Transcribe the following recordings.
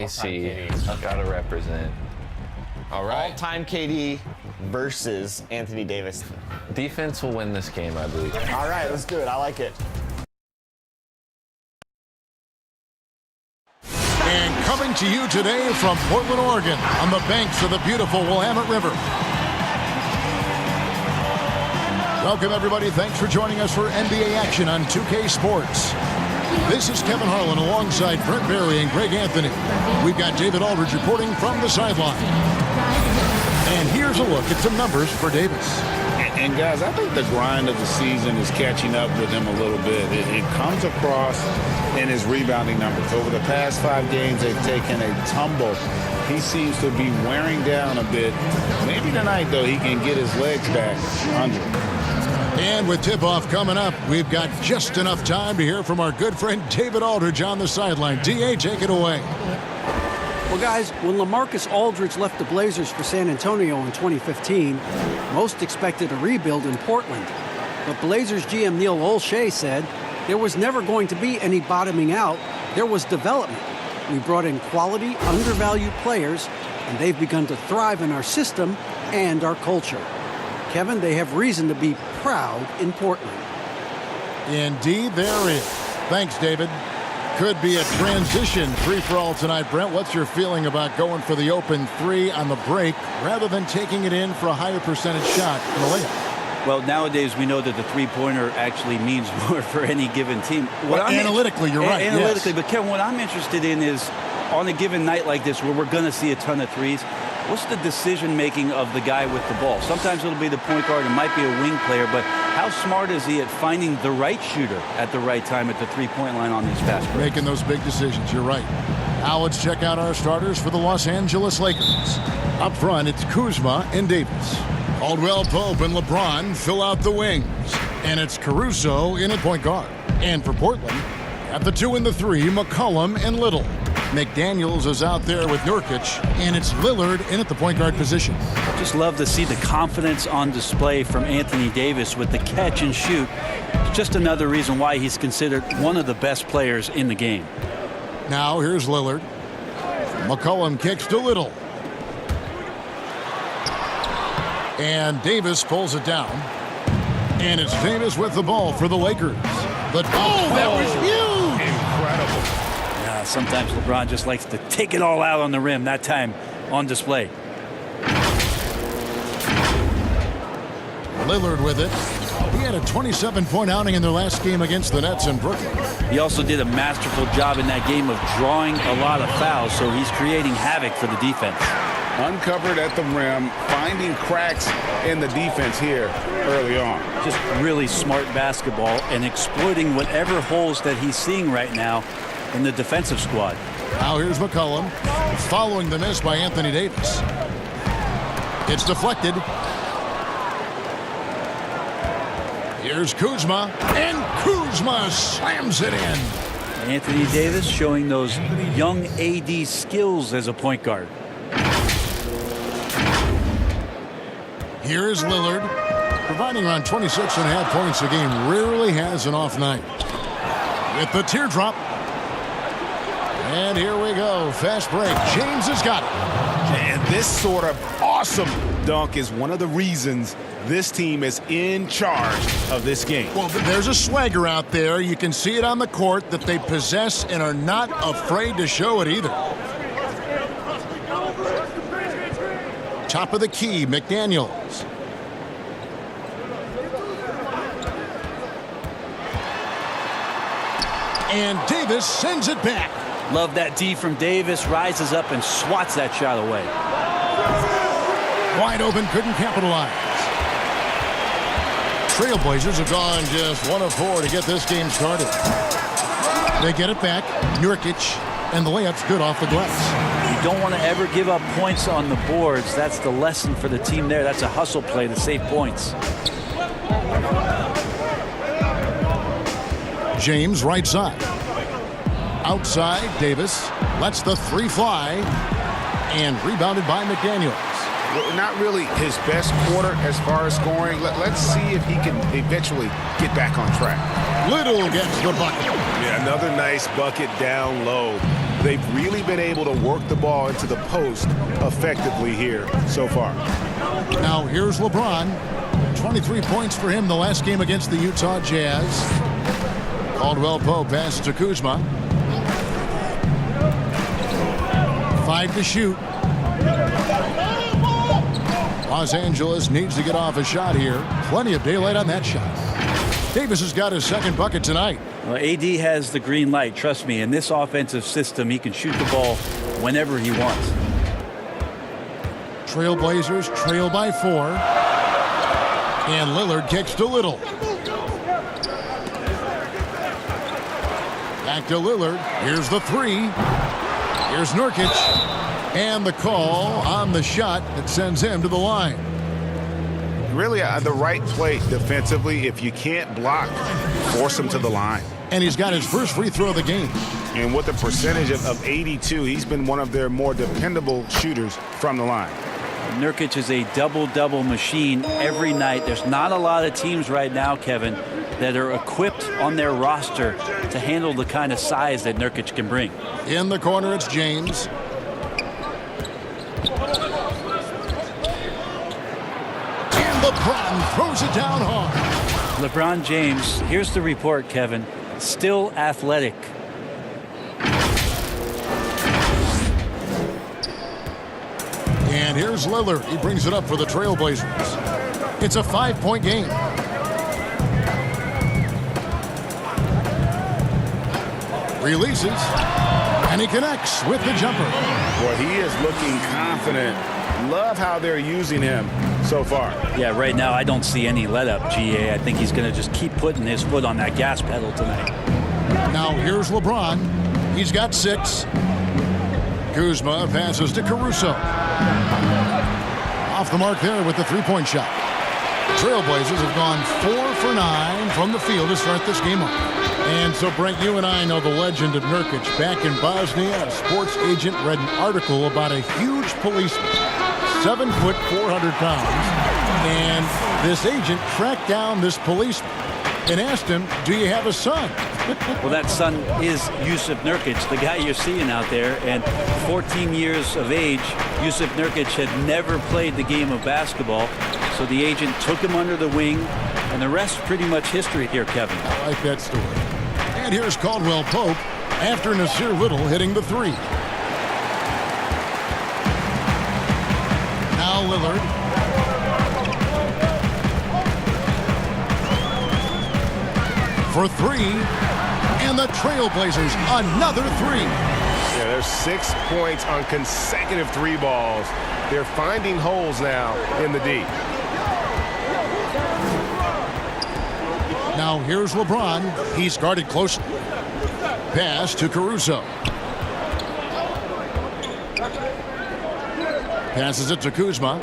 AC, gotta represent. All right. All-time KD versus Anthony Davis. Defense will win this game, I believe. All right, let's do it. I like it. And coming to you today from Portland, Oregon, on the banks of the beautiful Willamette River. Welcome, everybody. Thanks for joining us for NBA action on 2K Sports. This is Kevin Harlan alongside Brent Barry and Greg Anthony. We've got David Aldridge reporting from the sideline. And here's a look at some numbers for Davis. And guys, I think the grind of the season is catching up with him a little bit. It comes across in his rebounding numbers. Over the past 5 games, they've taken a tumble. He seems to be wearing down a bit. Maybe tonight, though, he can get his legs back under. And with tip-off coming up, we've got just enough time to hear from our good friend David Aldridge on the sideline. D.A., take it away. Well, guys, when LaMarcus Aldridge left the Blazers for San Antonio in 2015, most expected a rebuild in Portland. But Blazers GM Neil Olshey said there was never going to be any bottoming out. There was development. We brought in quality, undervalued players, and they've begun to thrive in our system and our culture. Kevin, they have reason to be proud in Portland. Indeed, there is. Thanks, David. Could be a transition free-for-all tonight. Brent, what's your feeling about going for the open 3 on the break rather than taking it in for a higher percentage shot in the layup? Well, nowadays we know that the three-pointer actually means more for any given team. Analytically, you're right. Analytically, yes. But Kevin, what I'm interested in is on a given night like this where we're going to see a ton of threes, what's the decision-making of the guy with the ball? Sometimes it'll be the point guard. It might be a wing player, but how smart is he at finding the right shooter at the right time at the three-point line on these fast breaks? Making those big decisions, you're right. Now let's check out our starters for the Los Angeles Lakers. Up front, it's Kuzma and Davis. Caldwell Pope and LeBron fill out the wings. And it's Caruso in at point guard. And for Portland, at the 2 and the 3, McCollum and Little. McDaniels is out there with Nurkic, and it's Lillard in at the point guard position. Just love to see the confidence on display from Anthony Davis with the catch and shoot. It's just another reason why he's considered one of the best players in the game. Now here's Lillard. McCollum kicks to Little. And Davis pulls it down. And it's Davis with the ball for the Lakers. That was huge! Incredible. Sometimes LeBron just likes to take it all out on the rim, that time on display. Lillard with it. He had a 27-point outing in their last game against the Nets in Brooklyn. He also did a masterful job in that game of drawing a lot of fouls, so he's creating havoc for the defense. Uncovered at the rim, finding cracks in the defense here early on. Just really smart basketball and exploiting whatever holes that he's seeing right now in the defensive squad. Now here's McCollum following the miss by Anthony Davis. It's deflected. Here's Kuzma, and Kuzma slams it in. Anthony Davis showing those young AD skills as a point guard. Here's Lillard, providing around 26.5 points a game. Rarely has an off night. With the teardrop. And here we go. Fast break. James has got it. And this sort of awesome dunk is one of the reasons this team is in charge of this game. Well, there's a swagger out there. You can see it on the court that they possess and are not afraid to show it either. Top of the key, McDaniels. And Davis sends it back. Love that D from Davis, rises up and swats that shot away. Wide open, couldn't capitalize. Trailblazers have gone just 1 of 4 to get this game started. They get it back. Nurkic, and the layup's good off the glass. You don't want to ever give up points on the boards. That's the lesson for the team there. That's a hustle play to save points. James right side. Outside, Davis lets the 3 fly, and rebounded by McDaniels. Not really his best quarter as far as scoring. Let's see if he can eventually get back on track. Little gets the bucket. Yeah, another nice bucket down low. they've really been able to work the ball into the post effectively here so far. Now here's LeBron. 23 points for him the last game against the Utah Jazz. Caldwell Pope passes to Kuzma. 5 to shoot. Los Angeles needs to get off a shot here. Plenty of daylight on that shot. Davis has got his second bucket tonight. Well, AD has the green light. Trust me, in this offensive system, he can shoot the ball whenever he wants. Trailblazers trail by 4. And Lillard kicks to Little. Back to Lillard. Here's the 3. Here's Nurkic. And the call on the shot that sends him to the line. Really the right play defensively. If you can't block, force him to the line. And he's got his first free throw of the game. And with a percentage of 82, he's been one of their more dependable shooters from the line. Nurkic is a double-double machine every night. There's not a lot of teams right now, Kevin, that are equipped on their roster to handle the kind of size that Nurkic can bring. In the corner, it's James. And LeBron throws it down hard. LeBron James, here's the report, Kevin, still athletic. And here's Lillard. He brings it up for the Trailblazers. It's a 5-point game. Releases. And he connects with the jumper. Boy, he is looking confident. Love how they're using him so far. Yeah, right now I don't see any let up, GA. I think he's going to just keep putting his foot on that gas pedal tonight. Now here's LeBron. He's got 6. Kuzma passes to Caruso. Off the mark there with the 3-point shot. Trailblazers have gone 4 for 9 from the field to start this game off. And so, Brent, you and I know the legend of Nurkic. Back in Bosnia, a sports agent read an article about a huge policeman, 7 foot, 400 pounds. And this agent tracked down this policeman and asked him, do you have a son? Well, that son is Jusuf Nurkic, the guy you're seeing out there. And 14 years of age, Jusuf Nurkic had never played the game of basketball. So the agent took him under the wing, and the rest pretty much history here, Kevin. I like that story. And here's Caldwell Pope after Nasir Little hitting the 3. Now Lillard. For 3. And the Trailblazers another 3. Yeah, there's 6 points on consecutive 3 balls. They're finding holes now in the D. Now here's LeBron. He's guarded closely. Pass to Caruso. Passes it to Kuzma.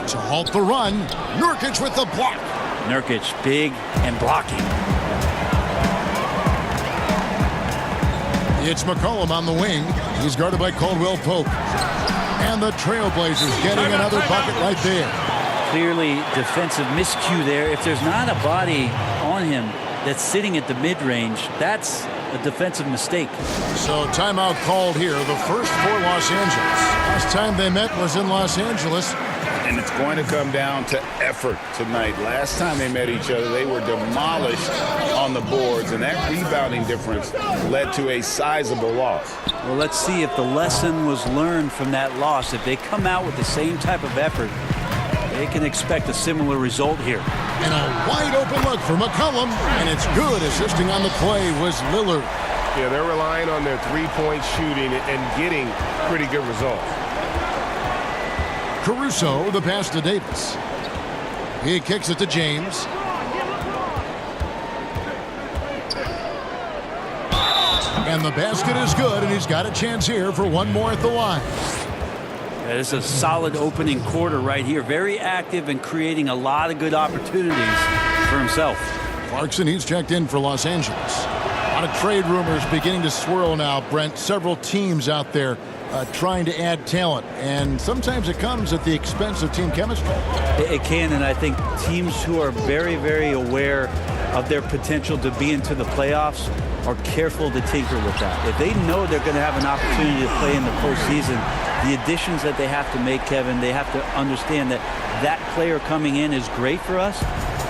To halt the run. Nurkic with the block. Nurkic big and blocking. It's McCollum on the wing. He's guarded by Caldwell Pope. And the Trailblazers getting another bucket right there. Clearly defensive miscue there. If there's not a body on him that's sitting at the mid-range, that's a defensive mistake. So timeout called here, the first for Los Angeles. Last time they met was in Los Angeles. And it's going to come down to effort tonight. Last time they met each other, they were demolished on the boards, and that rebounding difference led to a sizable loss. Well, let's see if the lesson was learned from that loss. If they come out with the same type of effort, they can expect a similar result here. And a wide open look for McCollum, and it's good. Assisting on the play was Lillard. Yeah, they're relying on their 3-point shooting and getting pretty good results. Caruso, the pass to Davis. He kicks it to James. And the basket is good, and he's got a chance here for one more at the line. That is a solid opening quarter right here. Very active and creating a lot of good opportunities for himself. Clarkson, he's checked in for Los Angeles. A lot of trade rumors beginning to swirl now, Brent. Several teams out there trying to add talent, and sometimes it comes at the expense of team chemistry. It can, and I think teams who are very, very aware of their potential to be into the playoffs are careful to tinker with that. If they know they're going to have an opportunity to play in the postseason, the additions that they have to make, Kevin, they have to understand that that player coming in is great for us,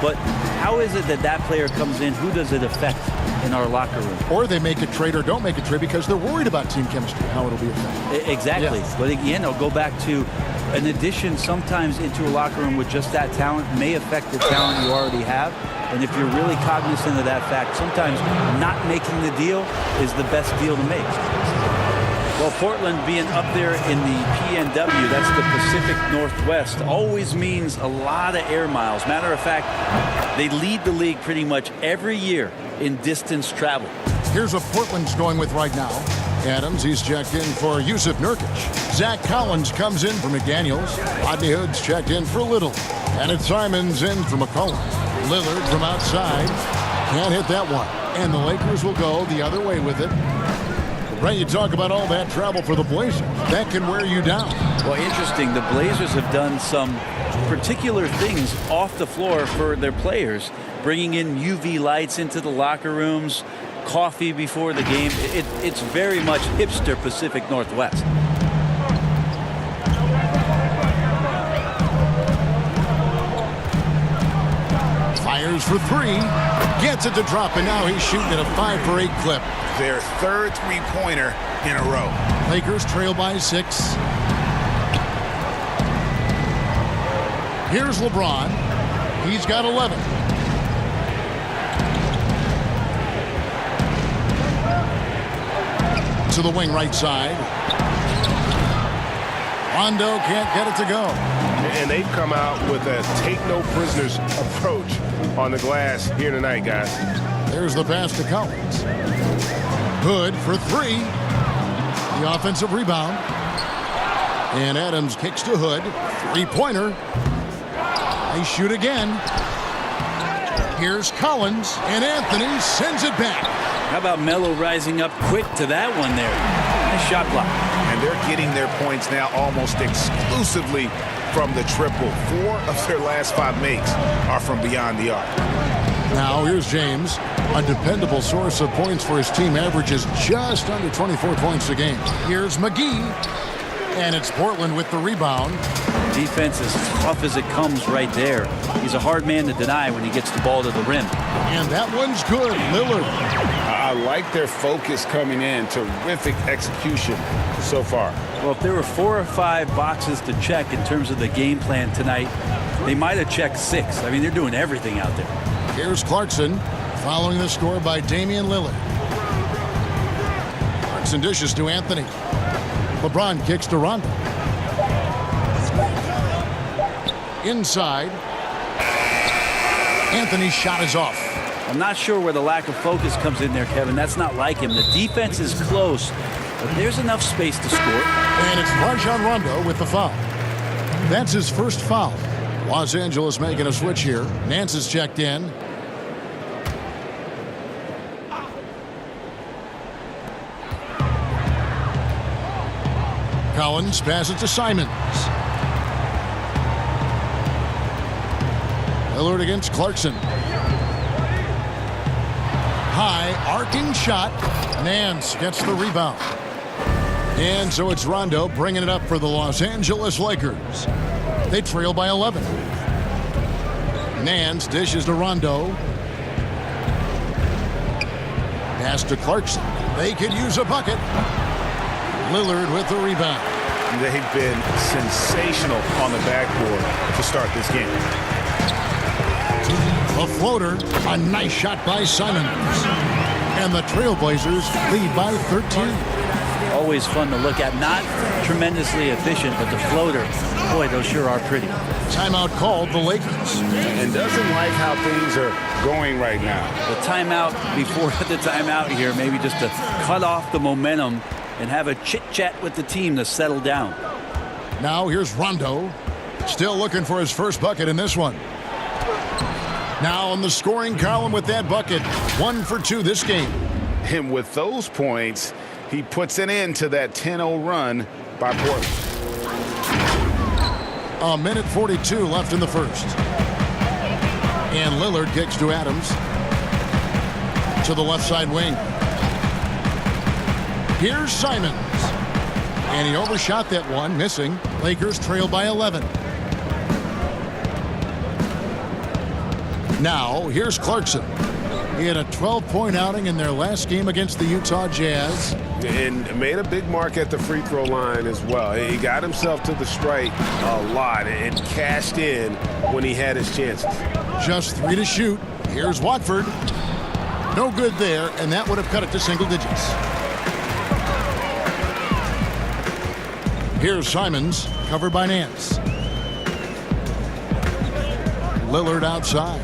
but how is it that that player comes in? Who does it affect in our locker room? Or they make a trade or don't make a trade because they're worried about team chemistry, how it'll be affected. Exactly. Yeah. But again, I'll go back to an addition sometimes into a locker room with just that talent may affect the talent you already have. And if you're really cognizant of that fact, sometimes not making the deal is the best deal to make. Well, Portland being up there in the PNW, that's the Pacific Northwest, always means a lot of air miles. Matter of fact, they lead the league pretty much every year in distance travel. Here's what Portland's going with right now. Adams, he's checked in for Yusuf Nurkic. Zach Collins comes in for McDaniels. Rodney Hood's checked in for Little. And it's Simons in for McCollum. Lillard from outside. Can't hit that one. And the Lakers will go the other way with it. Ray, you talk about all that travel for the Blazers. That can wear you down. Well, interesting. The Blazers have done some particular things off the floor for their players, bringing in UV lights into the locker rooms, coffee before the game. It's very much hipster Pacific Northwest. Fires for three. Gets it to drop, and now he's shooting at a 5-for-8 clip. Their third three-pointer in a row. Lakers trail by 6. Here's LeBron. He's got 11. To the wing right side. Rondo can't get it to go. And they've come out with a take-no-prisoners approach on the glass here tonight, guys. There's the pass to Collins. Hood for 3. The offensive rebound. And Adams kicks to Hood. 3-pointer. They shoot again. Here's Collins, and Anthony sends it back. How about Melo rising up quick to that one there? Nice shot block. And they're getting their points now almost exclusively from the triple. 4 of their last 5 makes are from beyond the arc. Now here's James, a dependable source of points for his team, averages just under 24 points a game. Here's McGee, and it's Portland with the rebound. Defense as tough as it comes right there. He's a hard man to deny when he gets the ball to the rim. And that one's good. Lillard. I like their focus coming in. Terrific execution so far. Well, if there were 4 or 5 boxes to check in terms of the game plan tonight, they might have checked 6. I mean, they're doing everything out there. Here's Clarkson, following the score by Damian Lillard. Clarkson dishes to Anthony. LeBron kicks to Rondo. Inside. Anthony's shot is off. I'm not sure where the lack of focus comes in there, Kevin. That's not like him. The defense is close, but there's enough space to score. And it's Rajon Rondo with the foul. That's his first foul. Los Angeles making a switch here. Nance is checked in. Collins passes to Simons. Lillard against Clarkson. High arcing shot. Nance gets the rebound. And so it's Rondo bringing it up for the Los Angeles Lakers. They trail by 11. Nance dishes to Rondo. Pass to Clarkson. They could use a bucket. Lillard with the rebound. They've been sensational on the backboard to start this game. A floater. A nice shot by Simons. And the Trailblazers lead by 13. Always fun to look at. Not tremendously efficient, but the floater, boy, those sure are pretty. Timeout called the Lakers. And doesn't like how things are going right now. The timeout before the timeout here, maybe just to cut off the momentum and have a chit-chat with the team to settle down. Now here's Rondo. Still looking for his first bucket in this one. Now on the scoring column with that bucket. 1 for 2 this game. And with those points, he puts an end to that 10-0 run by Portland. A minute 42 left in the first. And Lillard kicks to Adams. To the left side wing. Here's Simons. And he overshot that one, missing. Lakers trail by 11. Now, here's Clarkson. He had a 12-point outing in their last game against the Utah Jazz. And made a big mark at the free throw line as well. He got himself to the strike a lot and cashed in when he had his chances. Just 3 to shoot. Here's Watford. No good there, and that would have cut it to single digits. Here's Simons, covered by Nance. Lillard outside.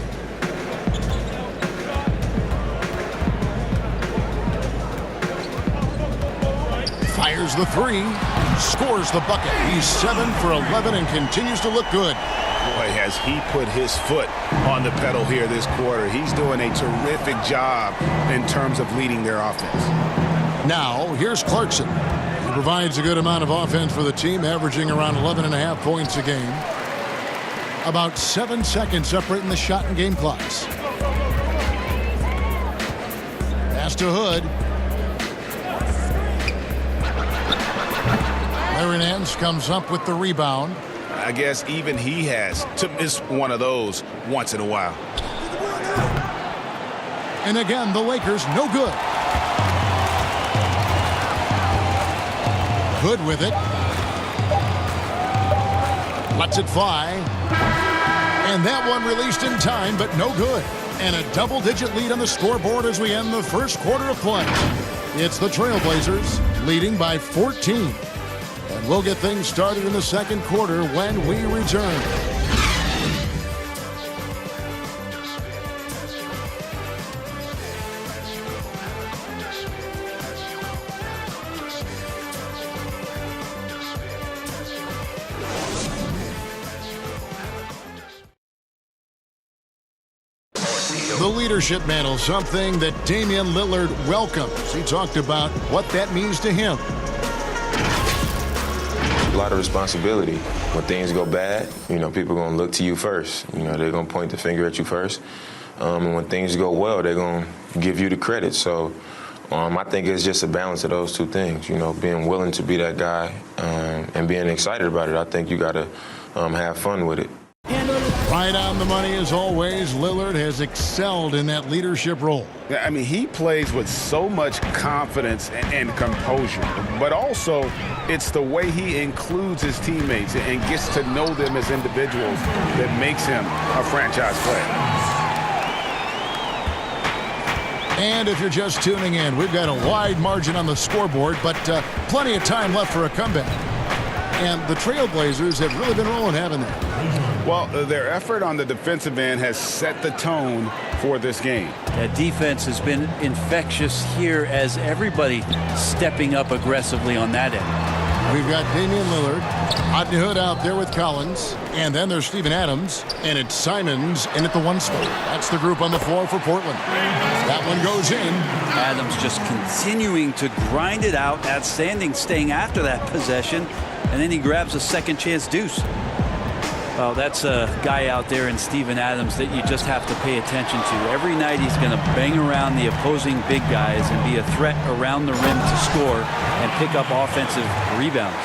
Fires the three, scores the bucket. He's 7 for 11 and continues to look good. Boy, has he put his foot on the pedal here this quarter. He's doing a terrific job in terms of leading their offense. Now, here's Clarkson. He provides a good amount of offense for the team, averaging around 11.5 points a game. About 7 seconds separating the shot and game clocks. Pass to Hood. Larry Nance comes up with the rebound. I guess even he has to miss one of those once in a while. And again, the Lakers no good. Hood with it. Lets it fly. And that one released in time, but no good. And a double-digit lead on the scoreboard as we end the first quarter of play. It's the Trailblazers leading by 14. And we'll get things started in the second quarter when we return. The leadership mantle, something that Damian Lillard welcomes. He talked about what that means to him. A lot of responsibility. When things go bad, people are going to look to you first. They're going to point the finger at you first. And when things go well, they're going to give you the credit. So I think it's just a balance of those two things, being willing to be that guy and being excited about it. I think you got to have fun with it. Right on the money as always. Lillard has excelled in that leadership role. I mean, he plays with so much confidence and composure, but also it's the way he includes his teammates and gets to know them as individuals that makes him a franchise player. And if you're just tuning in, we've got a wide margin on the scoreboard, but plenty of time left for a comeback. And the Trailblazers have really been rolling, haven't they? Well, their effort on the defensive end has set the tone for this game. That defense has been infectious here as everybody stepping up aggressively on that end. We've got Damian Lillard, Rodney Hood out there with Collins, and then there's Steven Adams, and it's Simons in at the 1 spot. That's the group on the floor for Portland. That one goes in. Adams just continuing to grind it out, outstanding, staying after that possession, and then he grabs a second chance deuce. Well, that's a guy out there in Steven Adams that you just have to pay attention to. Every night he's going to bang around the opposing big guys and be a threat around the rim to score and pick up offensive rebounds.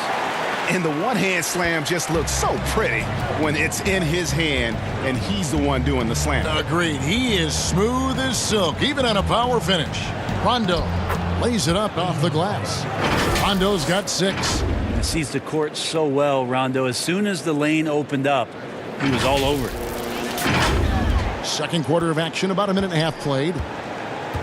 And the one-hand slam just looks so pretty when it's in his hand and he's the one doing the slam. Agreed. He is smooth as silk, even on a power finish. Rondo lays it up off the glass. Rondo's got 6. Sees the court so well, Rondo. As soon as the lane opened up, he was all over it. Second quarter of action, about 1.5 minutes played.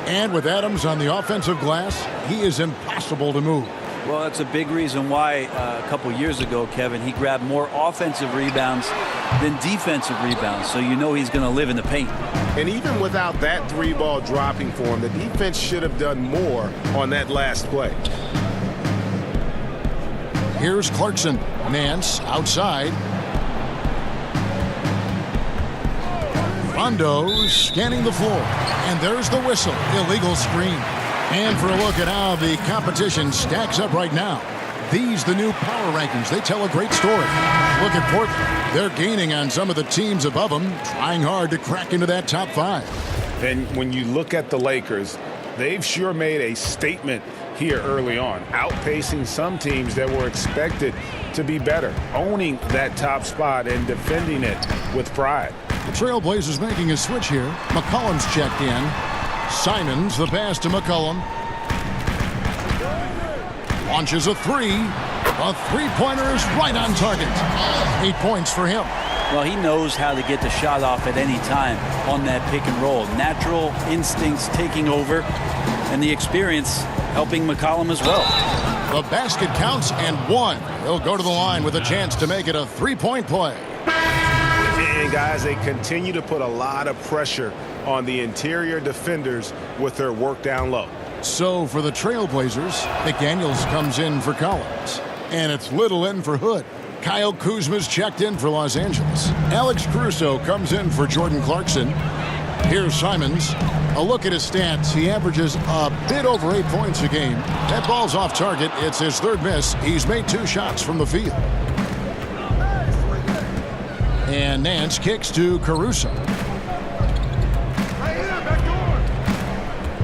And with Adams on the offensive glass, he is impossible to move. Well, that's a big reason why a couple years ago, Kevin, he grabbed more offensive rebounds than defensive rebounds. So you know he's going to live in the paint. And even without that 3-ball dropping for him, the defense should have done more on that last play. Here's Clarkson. Nance outside. Rondo scanning the floor. And there's the whistle. Illegal screen. And for a look at how the competition stacks up right now. These, the new power rankings, they tell a great story. Look at Portland. They're gaining on some of the teams above them, trying hard to crack into that top 5. And when you look at the Lakers, they've sure made a statement here early on, outpacing some teams that were expected to be better, owning that top spot and defending it with pride. The Trailblazers making a switch here. McCollum's checked in. Simons, the pass to McCollum. Launches a three. A three-pointer is right on target. 8 points for him. Well, he knows how to get the shot off at any time on that pick and roll. Natural instincts taking over, and the experience helping McCollum as well. The basket counts and one. He'll go to the line with a chance to make it a three-point play. And guys, they continue to put a lot of pressure on the interior defenders with their work down low. So for the Trailblazers, McDaniels comes in for Collins. And it's Little in for Hood. Kyle Kuzma's checked in for Los Angeles. Alex Caruso comes in for Jordan Clarkson. Here's Simons. A look at his stats. He averages a bit over 8 points a game. That ball's off target. It's his third miss. He's made 2 shots from the field. And Nance kicks to Caruso.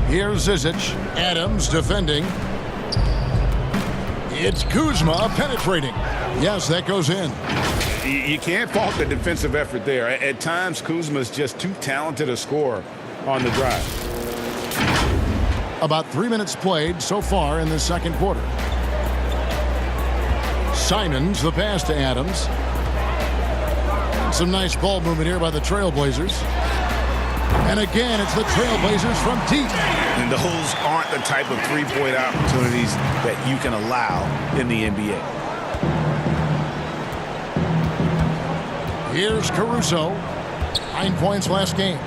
Here's Zizic. Adams defending. It's Kuzma penetrating. Yes, that goes in. You can't fault the defensive effort there. At times, Kuzma's just too talented a scorer on the drive. About 3 minutes played so far in the second quarter. Simons, the pass to Adams. Some nice ball movement here by the Trailblazers. And again, it's the Trailblazers from deep. And those aren't the type of three-point opportunities that you can allow in the NBA. Here's Caruso. 9 points last game.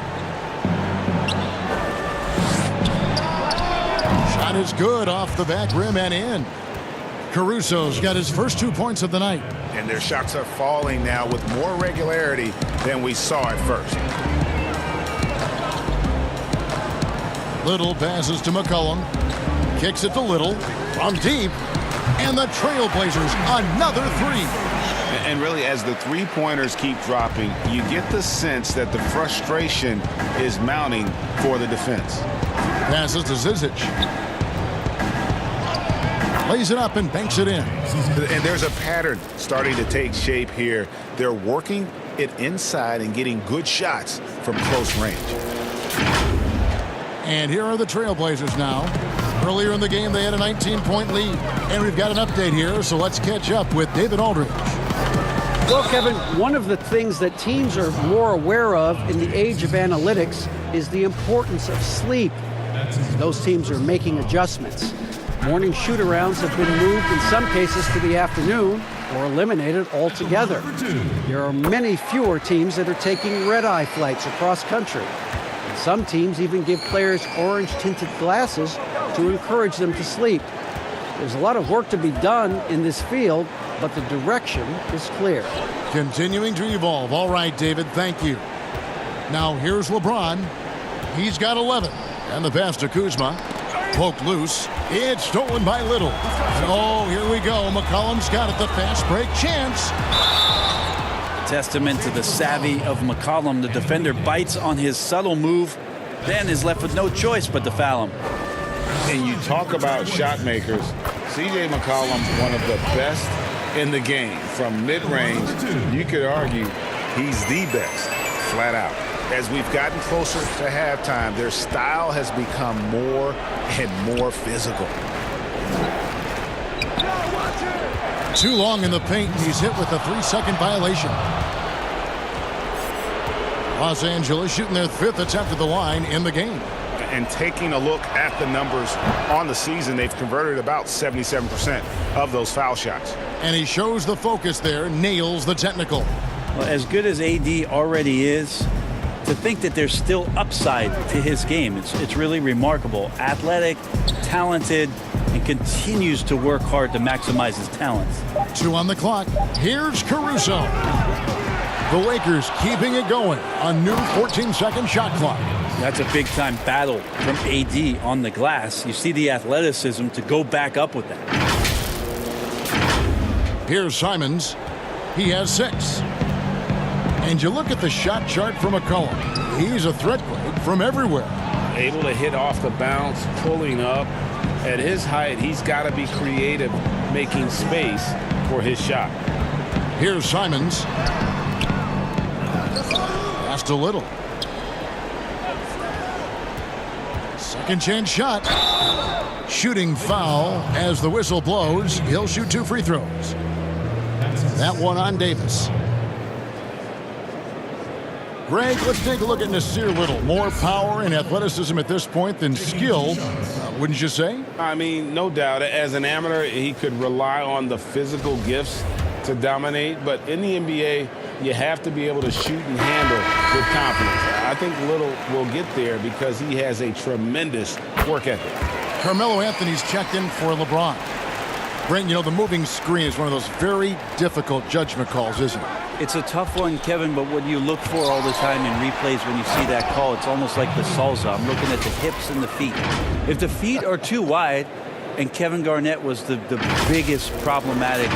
Shot is good off the back rim and in. Caruso's got his first 2 points of the night. And their shots are falling now with more regularity than we saw at first. Little passes to McCollum. Kicks it to Little from deep. And the Trailblazers another three. And really, as the three-pointers keep dropping, you get the sense that the frustration is mounting for the defense. Passes to Zizic. Lays it up and banks it in. And there's a pattern starting to take shape here. They're working it inside and getting good shots from close range. And here are the Trailblazers now. Earlier in the game, they had a 19-point lead. And we've got an update here, so let's catch up with David Aldridge. Well, Kevin, one of the things that teams are more aware of in the age of analytics is the importance of sleep. Those teams are making adjustments. Morning shoot-arounds have been moved in some cases to the afternoon or eliminated altogether. There are many fewer teams that are taking red-eye flights across country. And some teams even give players orange-tinted glasses to encourage them to sleep. There's a lot of work to be done in this field, but the direction is clear. Continuing to evolve. All right, David, thank you. Now here's LeBron. He's got 11. And the pass to Kuzma. Poked loose. It's stolen by Little. And oh, here we go. McCollum's got it. The fast break chance. Testament to the savvy of McCollum. The defender bites on his subtle move, then is left with no choice but to foul him. And you talk about shot makers. C.J. McCollum, one of the best in the game. From mid-range, you could argue he's the best, flat out. As we've gotten closer to halftime, their style has become more and more physical. Too long in the paint. He's hit with a 3-second violation. Los Angeles shooting their 5th attempt at the line in the game. And taking a look at the numbers on the season, they've converted about 77% of those foul shots. And he shows the focus there, nails the technical. Well, as good as AD already is, to think that there's still upside to his game, it's really remarkable. Athletic, talented, and continues to work hard to maximize his talents. 2 on the clock. Here's Caruso. The Lakers keeping it going. A new 14-second shot clock. That's a big-time battle from AD on the glass. You see the athleticism to go back up with that. Here's Simons. He has 6. And you look at the shot chart from McCollum. He's a threat grade from everywhere. Able to hit off the bounce, pulling up, At his height, he's got to be creative, making space for his shot. Here's Simons. Pass to Little. Second chance shot. Shooting foul as the whistle blows. He'll shoot 2 free throws. That one on Davis. Greg, let's take a look at Nasir Little. More power and athleticism at this point than skill, wouldn't you say? I mean, no doubt. As an amateur, he could rely on the physical gifts to dominate. But in the NBA, you have to be able to shoot and handle with confidence. I think Little will get there because he has a tremendous work ethic. Carmelo Anthony's checked in for LeBron. Brent, you know, the moving screen is one of those very difficult judgment calls, isn't it? It's a tough one, Kevin, but what you look for all the time in replays when you see that call, it's almost like the salsa. I'm looking at the hips and the feet. If the feet are too wide, and Kevin Garnett was the biggest problematic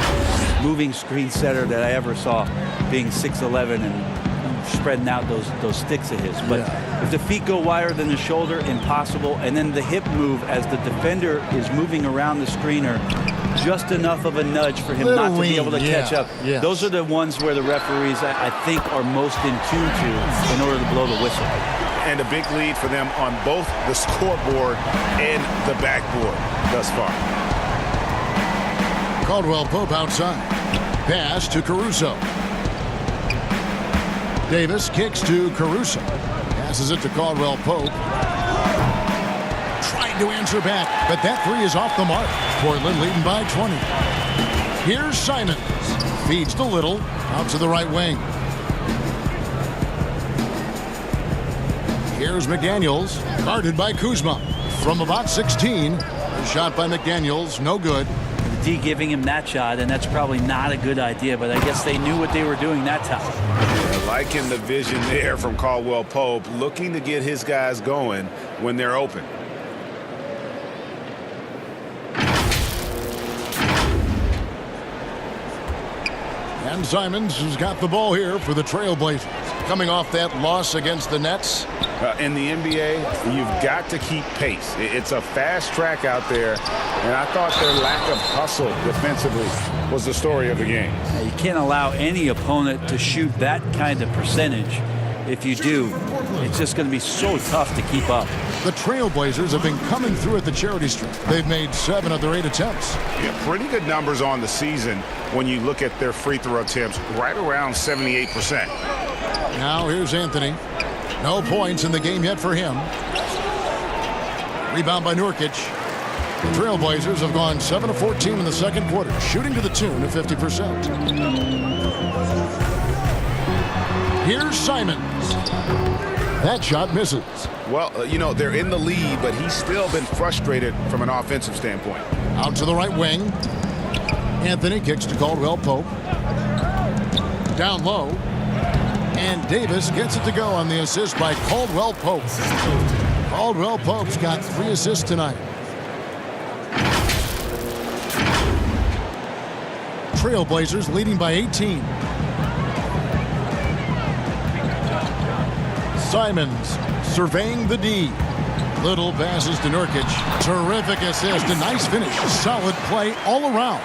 moving screen setter that I ever saw, being 6'11" and spreading out those sticks of his. But if the feet go wider than the shoulder, impossible. And then the hip move as the defender is moving around the screener, just enough of a nudge for him not to be able to catch up. Yes. Those are the ones where the referees, I think, are most in tune to in order to blow the whistle. And a big lead for them on both the scoreboard and the backboard thus far. Caldwell Pope outside. Pass to Caruso. Davis kicks to Caruso. Passes it to Caldwell Pope. Trying to answer back, but that 3 is off the mark. Portland leading by 20. Here's Simons. Feeds to Little. Out to the right wing. Here's McDaniels. Guarded by Kuzma. From about 16. The shot by McDaniels. No good. D giving him that shot, and that's probably not a good idea, but I guess they knew what they were doing that time. Yeah, liking the vision there from Caldwell Pope, looking to get his guys going when they're open. And Simons has got the ball here for the Trailblazers. Coming off that loss against the Nets. In the NBA, you've got to keep pace. It's a fast track out there, and I thought their lack of hustle defensively was the story of the game. You can't allow any opponent to shoot that kind of percentage. If you do, it's just going to be so tough to keep up. The Trailblazers have been coming through at the charity stripe. They've made 7 of their 8 attempts. Yeah, pretty good numbers on the season when you look at their free throw attempts, right around 78%. Now here's Anthony. No points in the game yet for him. Rebound by Nurkic. The Trailblazers have gone 7 of 14 in the second quarter, shooting to the tune of 50%. Here's Simons. That shot misses. Well, you know, they're in the lead, but he's still been frustrated from an offensive standpoint. Out to the right wing. Anthony kicks to Caldwell Pope. Down low. And Davis gets it to go on the assist by Caldwell Pope. Caldwell Pope's got 3 assists tonight. Trailblazers leading by 18. Simons surveying the D. Little passes to Nurkic. Terrific assist. A nice finish. Solid play all around.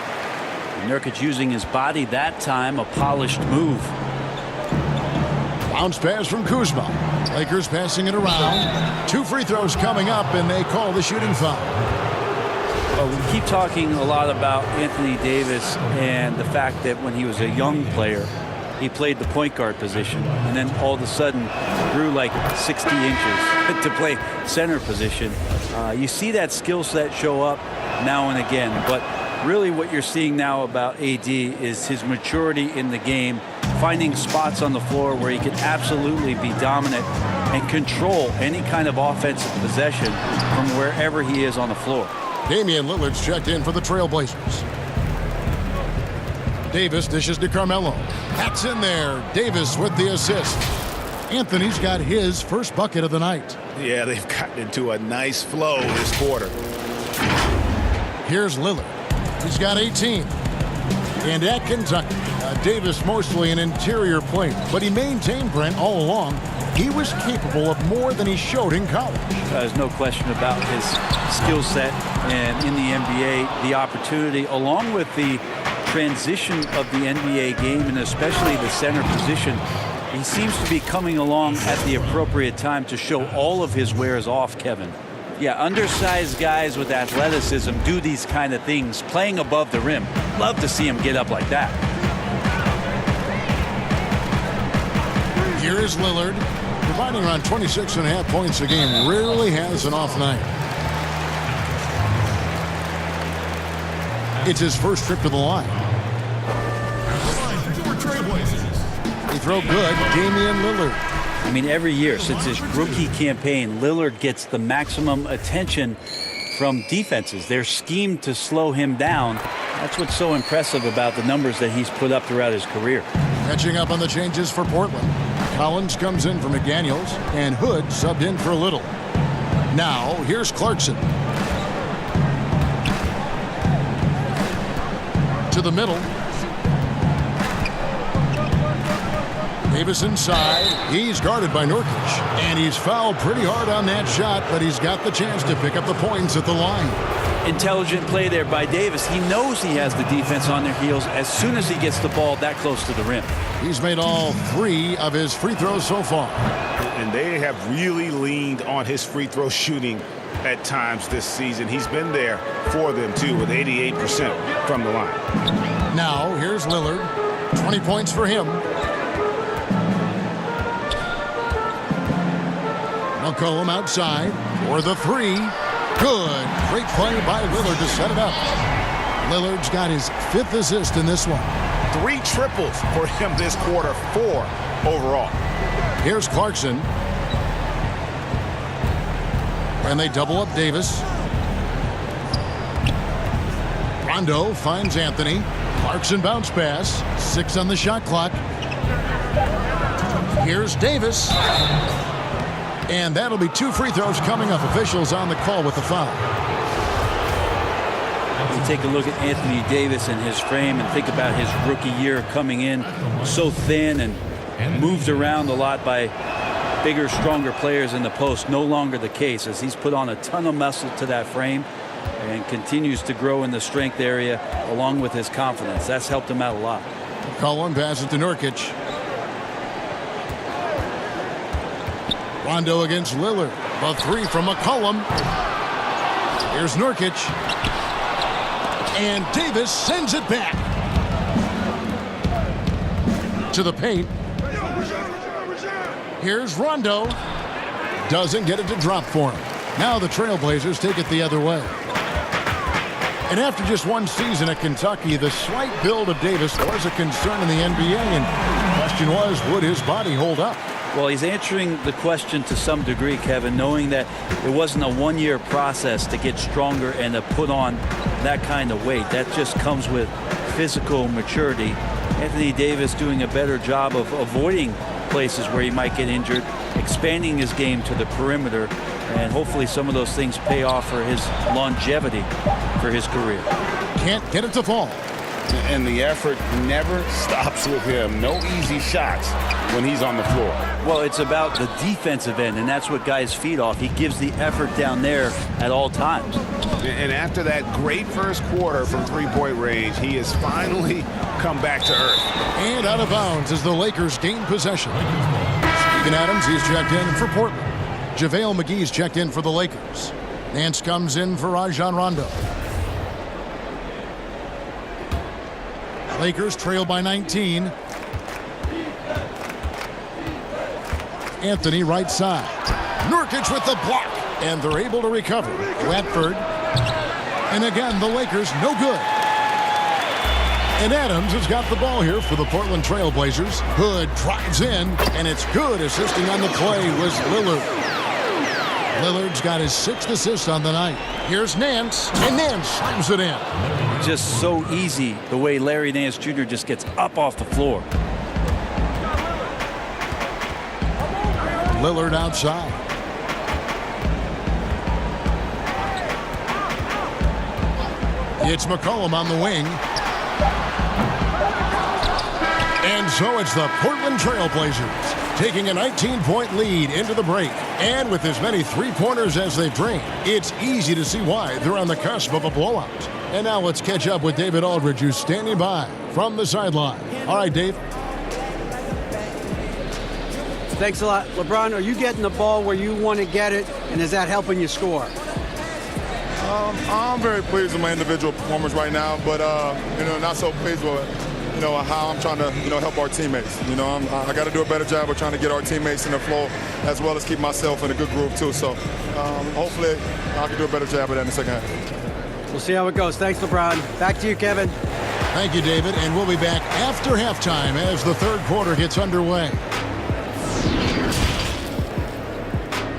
Nurkic using his body that time. A polished move. Bounce pass from Kuzma. Lakers passing it around. 2 free throws coming up, and they call the shooting foul. We keep talking a lot about Anthony Davis and the fact that when he was a young player, he played the point guard position, and then all of a sudden grew like 60 inches to play center position. You see that skill set show up now and again, but really what you're seeing now about AD is his maturity in the game, finding spots on the floor where he can absolutely be dominant and control any kind of offensive possession from wherever he is on the floor. Damian Lillard's checked in for the Trailblazers. Davis dishes to Carmelo. That's in there. Davis with the assist. Anthony's got his first bucket of the night. Yeah, they've gotten into a nice flow this quarter. Here's Lillard. He's got 18. And at Kentucky, Davis mostly an interior player, but he maintained, Brent, all along, he was capable of more than he showed in college. There's no question about his skill set, and in the NBA, the opportunity, along with the transition of the NBA game, and especially the center position, he seems to be coming along at the appropriate time to show all of his wares off, Kevin. Yeah, undersized guys with athleticism do these kind of things, playing above the rim. Love to see him get up like that. Here is Lillard, providing around 26.5 points a game. Rarely has an off night. It's his first trip to the line. He throw good, Damian Lillard. I mean, every year since his rookie campaign, Lillard gets the maximum attention from defenses. They're schemed to slow him down. That's what's so impressive about the numbers that he's put up throughout his career. Catching up on the changes for Portland. Collins comes in for McDaniels, and Hood subbed in for Little. Now, here's Clarkson. To the middle. Davis inside. He's guarded by Nurkic. And he's fouled pretty hard on that shot, but he's got the chance to pick up the points at the line. Intelligent play there by Davis. He knows he has the defense on their heels as soon as he gets the ball that close to the rim. He's made all 3 of his free throws so far. And they have really leaned on his free throw shooting at times this season. He's been there for them, too, with 88% from the line. Now, here's Lillard. 20 points for him. McCollum outside for the 3. Good. Great play by Lillard to set it up. Lillard's got his 5th assist in this one. 3 triples for him this quarter, 4 overall. Here's Clarkson. And they double up Davis. Rondo finds Anthony. Clarkson bounce pass. 6 on the shot clock. Here's Davis. And that'll be 2 free throws coming up. Officials on the call with the foul. You take a look at Anthony Davis and his frame and think about his rookie year coming in so thin and moved around a lot by bigger, stronger players in the post. No longer the case, as he's put on a ton of muscle to that frame and continues to grow in the strength area along with his confidence. That's helped him out a lot. Cullen passes to Nurkic. Rondo against Lillard. The 3 from McCollum. Here's Nurkic. And Davis sends it back. To the paint. Here's Rondo. Doesn't get it to drop for him. Now the Trailblazers take it the other way. And after just 1 season at Kentucky, the slight build of Davis was a concern in the NBA. And the question was, would his body hold up? Well, he's answering the question to some degree, Kevin, knowing that it wasn't a 1-year process to get stronger and to put on that kind of weight. That just comes with physical maturity. Anthony Davis doing a better job of avoiding places where he might get injured, expanding his game to the perimeter, and hopefully some of those things pay off for his longevity for his career. Can't get it to fall. And the effort never stops with him. No easy shots when he's on the floor. Well, it's about the defensive end, and that's what guys feed off. He gives the effort down there at all times. And after that great first quarter from 3-point range, he has finally come back to earth. And out of bounds as the Lakers gain possession. Steven Adams, he's checked in for Portland. JaVale McGee's checked in for the Lakers. Nance comes in for Rajon Rondo. Lakers trail by 19. Anthony right side. Nurkic with the block. And they're able to recover. Watford. And again, the Lakers no good. And Adams has got the ball here for the Portland Trailblazers. Hood drives in, and it's good. Assisting on the play was Lillard. Lillard's got his 6th assist on the night. Here's Nance, and Nance slams it in. Just so easy the way Larry Nance Jr. just gets up off the floor. Lillard outside. It's McCollum on the wing. So it's the Portland Trail Blazers taking a 19-point lead into the break. And with as many three-pointers as they've drained, it's easy to see why they're on the cusp of a blowout. And now let's catch up with David Aldridge, who's standing by from the sideline. All right, Dave. Thanks a lot. LeBron, are you getting the ball where you want to get it, and is that helping you score? I'm very pleased with my individual performance right now, but not so pleased with how I'm trying to help our teammates. I got to do a better job of trying to get our teammates in the flow, as well as keep myself in a good groove too. So hopefully I can do a better job of that in the second half. We'll see how it goes. Thanks, LeBron. Back to you, Kevin. Thank you, David, and we'll be back after halftime as the third quarter gets underway.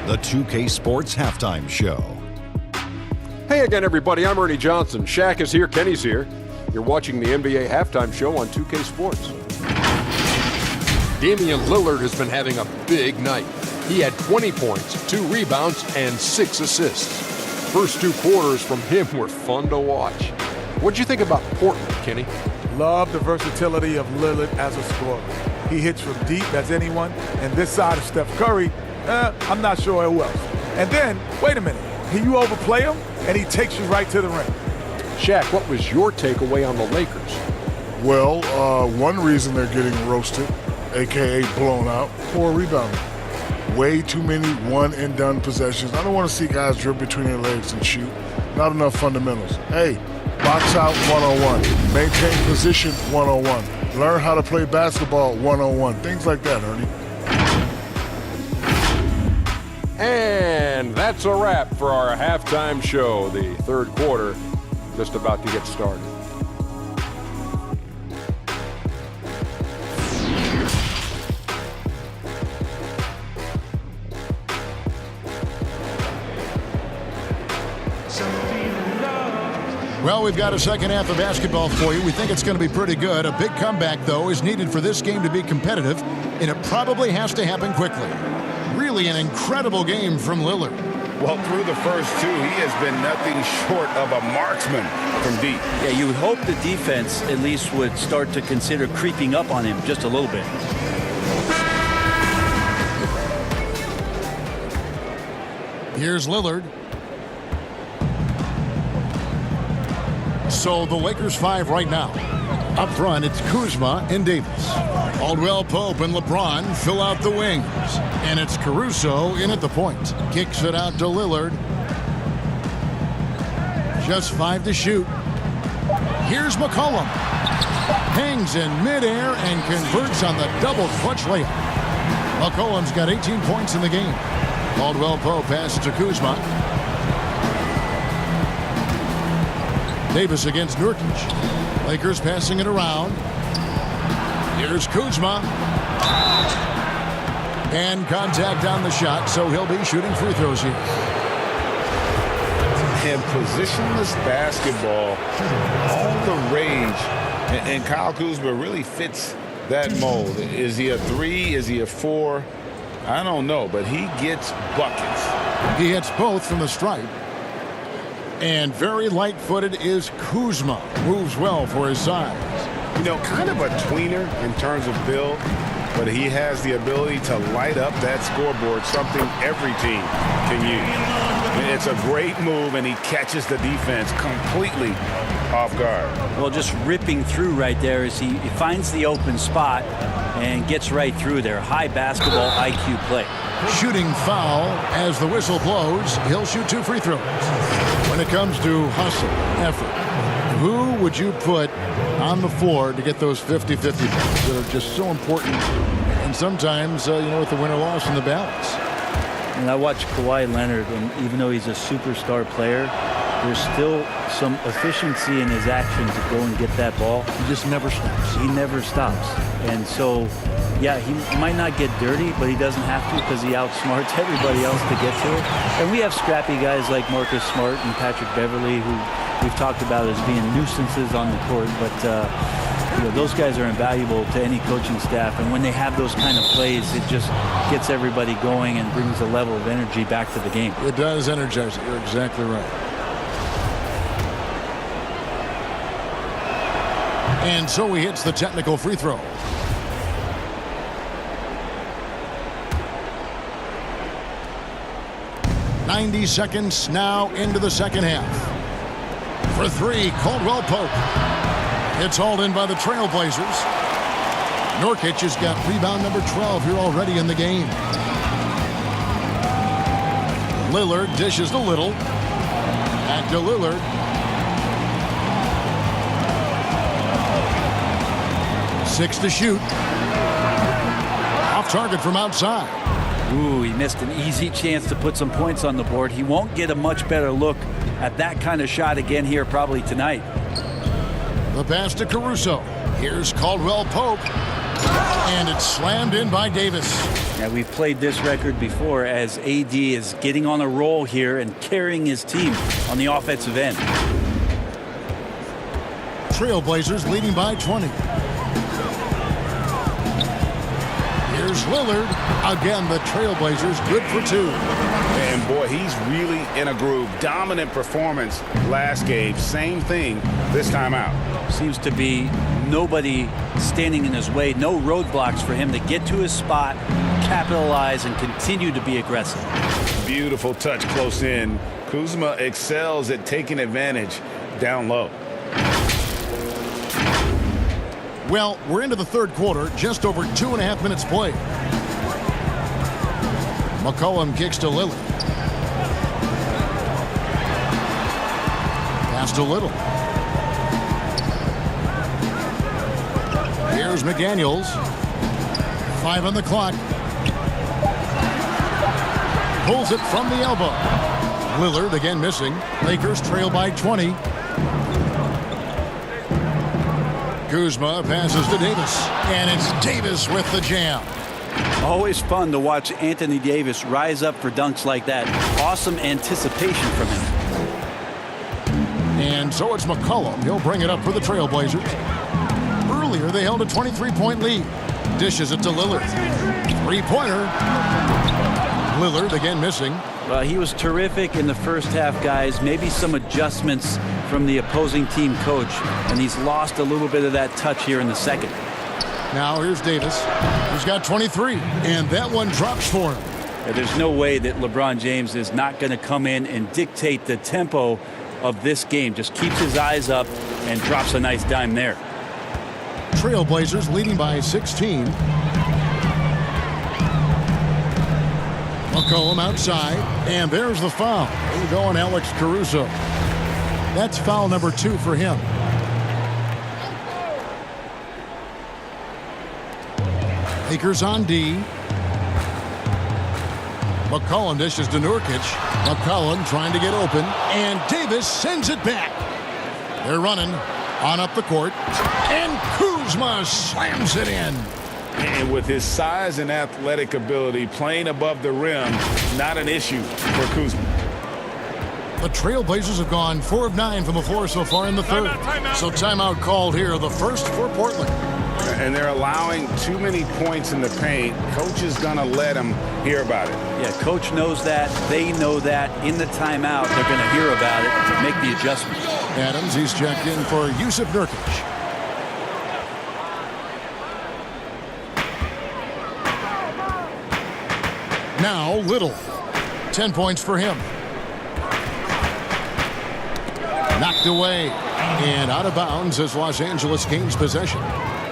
The 2K Sports Halftime Show. Hey again, everybody. I'm Ernie Johnson. Shaq is here. Kenny's here. You're watching the NBA Halftime Show on 2K Sports. Damian Lillard has been having a big night. He had 20 points, 2 rebounds, and 6 assists. First 2 quarters from him were fun to watch. What'd you think about Portland, Kenny? Love the versatility of Lillard as a scorer. He hits from deep as anyone, and this side of Steph Curry, I'm not sure who else. And then, wait a minute, you overplay him, and he takes you right to the ring. Shaq, what was your takeaway on the Lakers? Well, one reason they're getting roasted, a.k.a. blown out, poor rebounding. Way too many one-and-done possessions. I don't want to see guys dribble between their legs and shoot. Not enough fundamentals. Hey, box out 101. Maintain position 101. Learn how to play basketball 101. Things like that, Ernie. And that's a wrap for our halftime show. The third quarter just about to get started. Well, we've got a second half of basketball for you. We think it's going to be pretty good. A big comeback, though, is needed for this game to be competitive, and it probably has to happen quickly. Really an incredible game from Lillard. Well, through the first 2, he has been nothing short of a marksman from deep. Yeah, you would hope the defense at least would start to consider creeping up on him just a little bit. Here's Lillard. So the Lakers 5 right now. Up front, it's Kuzma and Davis. Caldwell Pope and LeBron fill out the wings. And it's Caruso in at the point. Kicks it out to Lillard. Just 5 to shoot. Here's McCollum. Hangs in midair and converts on the double clutch layup. McCollum's got 18 points in the game. Caldwell Pope passes to Kuzma. Davis against Nurkic. Lakers passing it around. Here's Kuzma. And contact on the shot, so he'll be shooting free throws here. And positionless basketball, all the rage. And Kyle Kuzma really fits that mold. Is he a 3? Is he a 4? I don't know, but he gets buckets. He hits both from the stripe. And very light-footed is Kuzma. Moves well for his size. Kind of a tweener in terms of build, but he has the ability to light up that scoreboard, something every team can use. It's a great move, and he catches the defense completely off guard. Well, just ripping through right there as he finds the open spot and gets right through there. High basketball IQ play. Shooting foul as the whistle blows. He'll shoot 2 free throws. When it comes to hustle, effort, who would you put on the floor to get those 50-50 points that are just so important? And sometimes, with the winner-loss in the balance. And I watch Kawhi Leonard, and even though he's a superstar player, there's still some efficiency in his actions to go and get that ball. He just never stops. He never stops. And so, yeah, he might not get dirty, but he doesn't have to because he outsmarts everybody else to get to it. And we have scrappy guys like Marcus Smart and Patrick Beverly who we've talked about as being nuisances on the court, but those guys are invaluable to any coaching staff. And when they have those kind of plays, it just gets everybody going and brings a level of energy back to the game. It does energize it. You're exactly right. And so he hits the technical free throw. 90 seconds now into the second half. For three, Caldwell Pope. It's hauled in by the Trailblazers. Nurkic has got rebound number 12 here already in the game. Lillard dishes to Little. Back to Lillard. Six to shoot. Off target from outside. Ooh, he missed an easy chance to put some points on the board. He won't get a much better look at that kind of shot again here probably tonight. The pass to Caruso. Here's Caldwell Pope. And it's slammed in by Davis. Yeah, we've played this record before as AD is getting on a roll here and carrying his team on the offensive end. Trailblazers leading by 20. Here's Lillard. Again, the Trailblazers good for two. And boy, he's really in a groove. Dominant performance last game. Same thing this time out. Seems to be nobody standing in his way. No roadblocks for him to get to his spot, capitalize, and continue to be aggressive. Beautiful touch close in. Kuzma excels at taking advantage down low. Well, we're into the third quarter, just over 2.5 minutes played. McCollum kicks to Lillard. Pass to Little. Here's McDaniels. 5 on the clock. Pulls it from the elbow. Lillard again missing. Lakers trail by 20. Kuzma passes to Davis, and it's Davis with the jam. Always fun to watch Anthony Davis rise up for dunks like that. Awesome anticipation from him. And so it's McCollum. He'll bring it up for the Trailblazers. Earlier, they held a 23-point lead. Dishes it to Lillard. Three-pointer. Lillard again missing. He was terrific in the first half, guys. Maybe some adjustments from the opposing team coach, and he's lost a little bit of that touch here in the second. Now here's Davis. He's got 23, and that one drops for him. There's no way that LeBron James is not going to come in and dictate the tempo of this game. Just keeps his eyes up and drops a nice dime there. Trailblazers leading by 16. McCollum outside, and there's the foul. We're going Alex Caruso. That's foul number 2 for him. Lakers on D. McCollum dishes to Nurkic. McCollum trying to get open, and Davis sends it back. They're running on up the court, and Kuzma slams it in. And with his size and athletic ability, playing above the rim, not an issue for Kuzma. The Trailblazers have gone 4 of 9 from the floor so far in the third. So timeout called here, the first for Portland. And they're allowing too many points in the paint. Coach is going to let them hear about it. Yeah, coach knows that. They know that. In the timeout, they're going to hear about it to make the adjustments. Adams, he's checked in for Yusuf Nurkic. Now Little. 10 points for him. Knocked away and out of bounds as Los Angeles gains possession.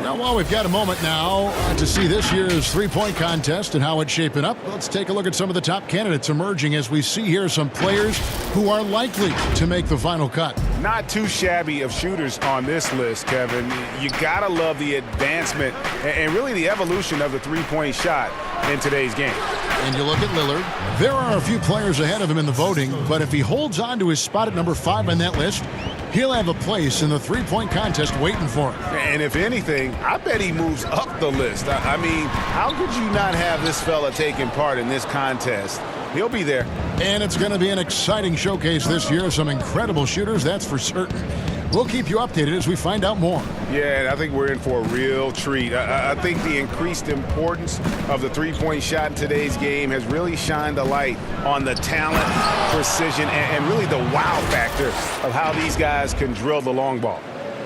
Now, while we've got a moment now to see this year's three-point contest and how it's shaping up, let's take a look at some of the top candidates emerging as we see here some players who are likely to make the final cut. Not too shabby of shooters on this list, Kevin. You gotta love the advancement and really the evolution of the three-point shot in today's game. And you look at Lillard. There are a few players ahead of him in the voting, but if he holds on to his spot at number 5 on that list, he'll have a place in the three-point contest waiting for him. And if anything, I bet he moves up the list. I mean, how could you not have this fella taking part in this contest? He'll be there. And it's going to be an exciting showcase this year. Some incredible shooters, that's for certain. We'll keep you updated as we find out more. Yeah, I think we're in for a real treat. I think the increased importance of the three-point shot in today's game has really shined a light on the talent, precision, and really the wow factor of how these guys can drill the long ball.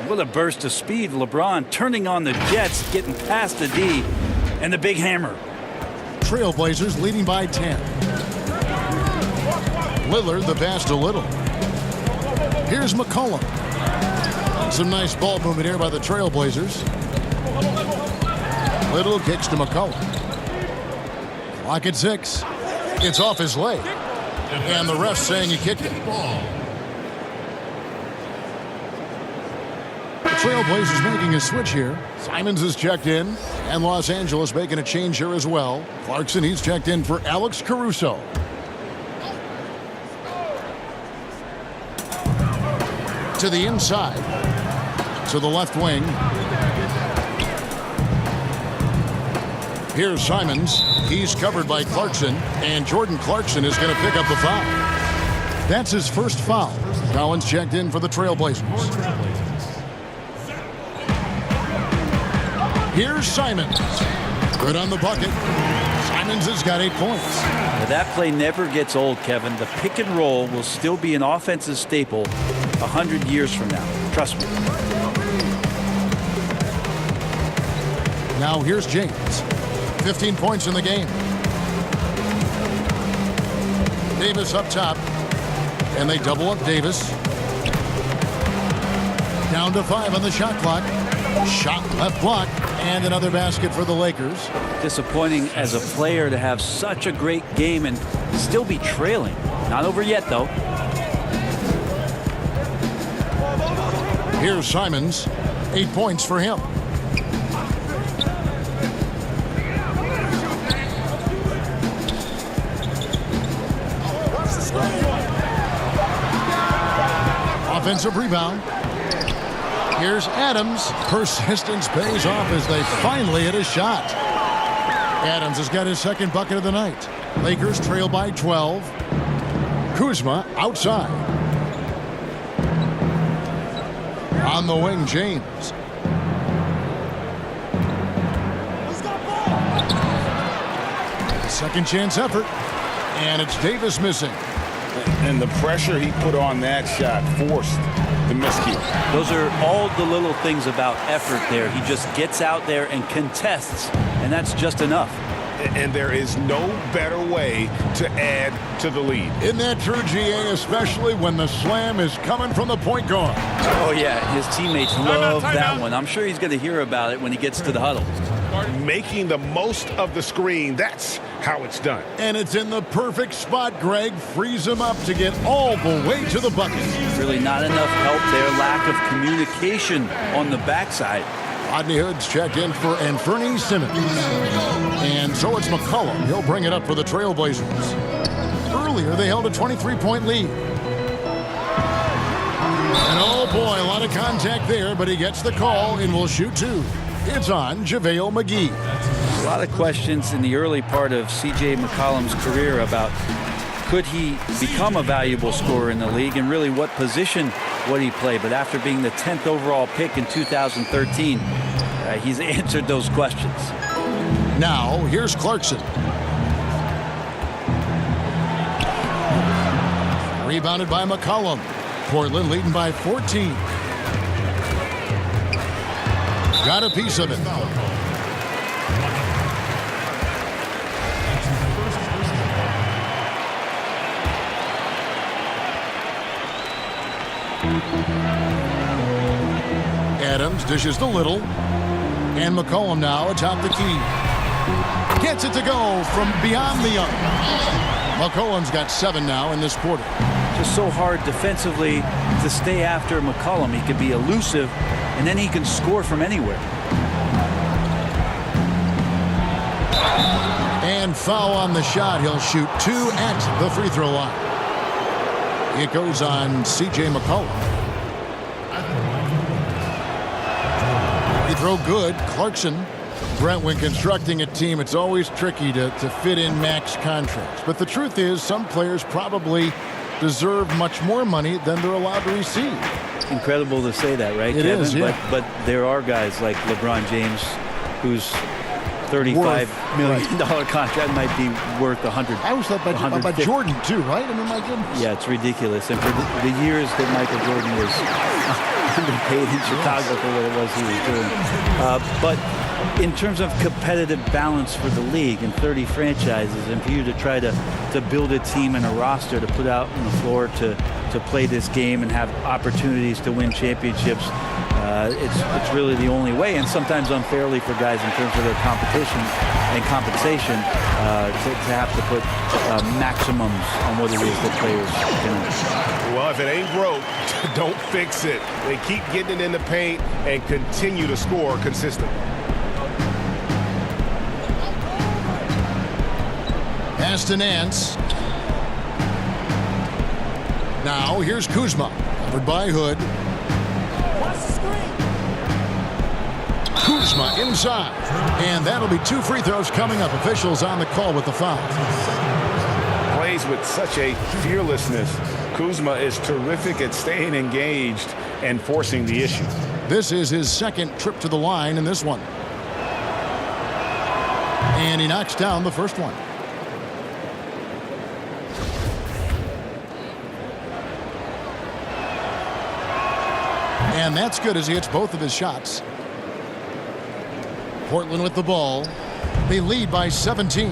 What a burst of speed. LeBron turning on the Jets, getting past the D, and the big hammer. Trailblazers leading by 10. Lillard the pass to Little. Here's McCollum. Some nice ball movement here by the Trailblazers. Little kicks to McCollum. Clock at 6. It's off his leg. And the ref saying he kicked it. The Trailblazers making a switch here. Simons is checked in. And Los Angeles making a change here as well. Clarkson, he's checked in for Alex Caruso. To the inside. To the left wing. Here's Simons. He's covered by Clarkson. And Jordan Clarkson is going to pick up the foul. That's his first foul. Collins checked in for the Trailblazers. Here's Simons. Good on the bucket. Simons has got 8 points. Now that play never gets old, Kevin. The pick and roll will still be an offensive staple 100 years from now. Trust me. Now here's James. 15 points in the game. Davis up top. And they double up Davis. Down to 5 on the shot clock. Shot left block. And another basket for the Lakers. Disappointing as a player to have such a great game and still be trailing. Not over yet, though. Here's Simons. 8 points for him. Offensive rebound. Here's Adams. Persistence pays off as they finally hit a shot. Adams has got his second bucket of the night. Lakers trail by 12. Kuzma outside. On the wing, James. Second chance effort. And it's Davis missing. And the pressure he put on that shot forced the miscue. Those are all the little things about effort there. He just gets out there and contests, and that's just enough. And there is no better way to add to the lead. Isn't that true, GA, especially when the slam is coming from the point guard? Oh, yeah, his teammates love that one. I'm sure he's going to hear about it when he gets to the huddle. Making the most of the screen, that's how it's done. And it's in the perfect spot, Greg. Frees him up to get all the way to the bucket. Really not enough help there. Lack of communication on the backside. Rodney Hood's checked in for Anthony Simmons. And so it's McCollum. He'll bring it up for the Trailblazers. Earlier, they held a 23-point lead. And oh boy, a lot of contact there, but he gets the call and will shoot 2. It's on JaVale McGee. A lot of questions in the early part of C.J. McCollum's career about could he become a valuable scorer in the league and really what position would he play. But after being the 10th overall pick in 2013, he's answered those questions. Now, here's Clarkson. Rebounded by McCollum. Portland leading by 14. Got a piece of it. Adams dishes to Little. And McCollum now atop the key. Gets it to go from beyond the arc. McCollum's got 7 now in this quarter. Just so hard defensively to stay after McCollum. He can be elusive, and then he can score from anywhere. And foul on the shot. He'll shoot 2 at the free throw line. It goes on C.J. McCollum. Free throw good. Clarkson. Brent, when constructing a team, it's always tricky to fit in max contracts. But the truth is, some players probably deserve much more money than they're allowed to receive. Incredible to say that, right, It Kevin? is, yeah. But there are guys like LeBron James who's $35 million contract might be worth 100. I always thought about Jordan too, right? I mean, my goodness. Yeah, it's ridiculous. And for the years that Michael Jordan was underpaid in Chicago for what it was he was doing. But in terms of competitive balance for the league and 30 franchises, and for you to try to build a team and a roster to put out on the floor to play this game and have opportunities to win championships, it's really the only way, and sometimes unfairly for guys in terms of their competition and compensation to have to put maximums on what it is that players can. Well, if it ain't broke, don't fix it. They keep getting it in the paint and continue to score consistently. Pass to Nance. Now here's Kuzma, covered by Hood. Kuzma inside, and that'll be 2 free throws coming up. Officials on the call with the foul. Plays with such a fearlessness. Kuzma is terrific at staying engaged and forcing the issue. This is his second trip to the line in this one. And he knocks down the first one. And that's good as he hits both of his shots. Portland with the ball. They lead by 17.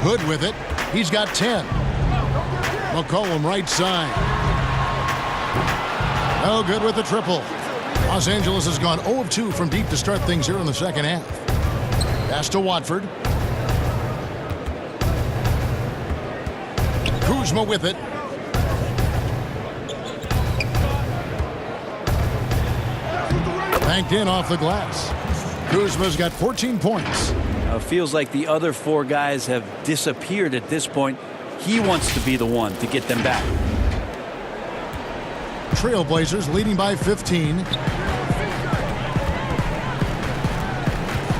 Hood with it. He's got 10. McCollum right side. No good with the triple. Los Angeles has gone 0 of 2 from deep to start things here in the second half. Pass to Watford. Kuzma with it. Banked in off the glass. Kuzma's got 14 points. Feels like the other 4 guys have disappeared at this point. He wants to be the one to get them back. Trailblazers leading by 15.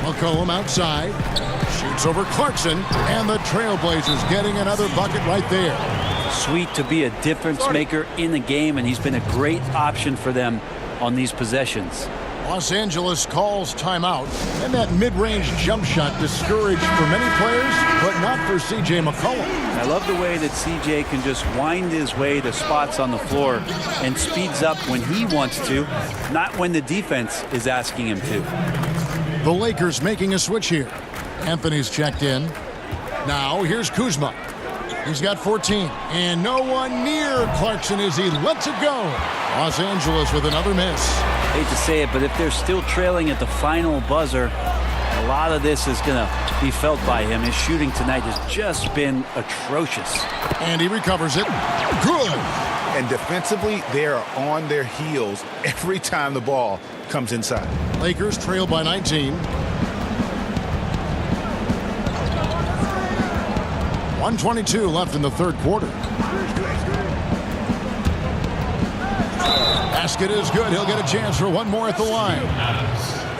McCollum outside. Shoots over Clarkson. And the Trailblazers getting another bucket right there. Sweet to be a difference maker in the game, and he's been a great option for them on these possessions. Los Angeles calls timeout, and that mid-range jump shot discouraged for many players, but not for C.J. McCollum. I love the way that C.J. can just wind his way to spots on the floor and speeds up when he wants to, not when the defense is asking him to. The Lakers making a switch here. Anthony's checked in. Now here's Kuzma. He's got 14, and no one near Clarkson as he lets it go. Los Angeles with another miss. Hate to say it, but if they're still trailing at the final buzzer, a lot of this is going to be felt by him. His shooting tonight has just been atrocious. And he recovers it. Good. And defensively, they are on their heels every time the ball comes inside. Lakers trail by 19. 1:22 left in the third quarter. Basket is good. He'll get a chance for one more at the line.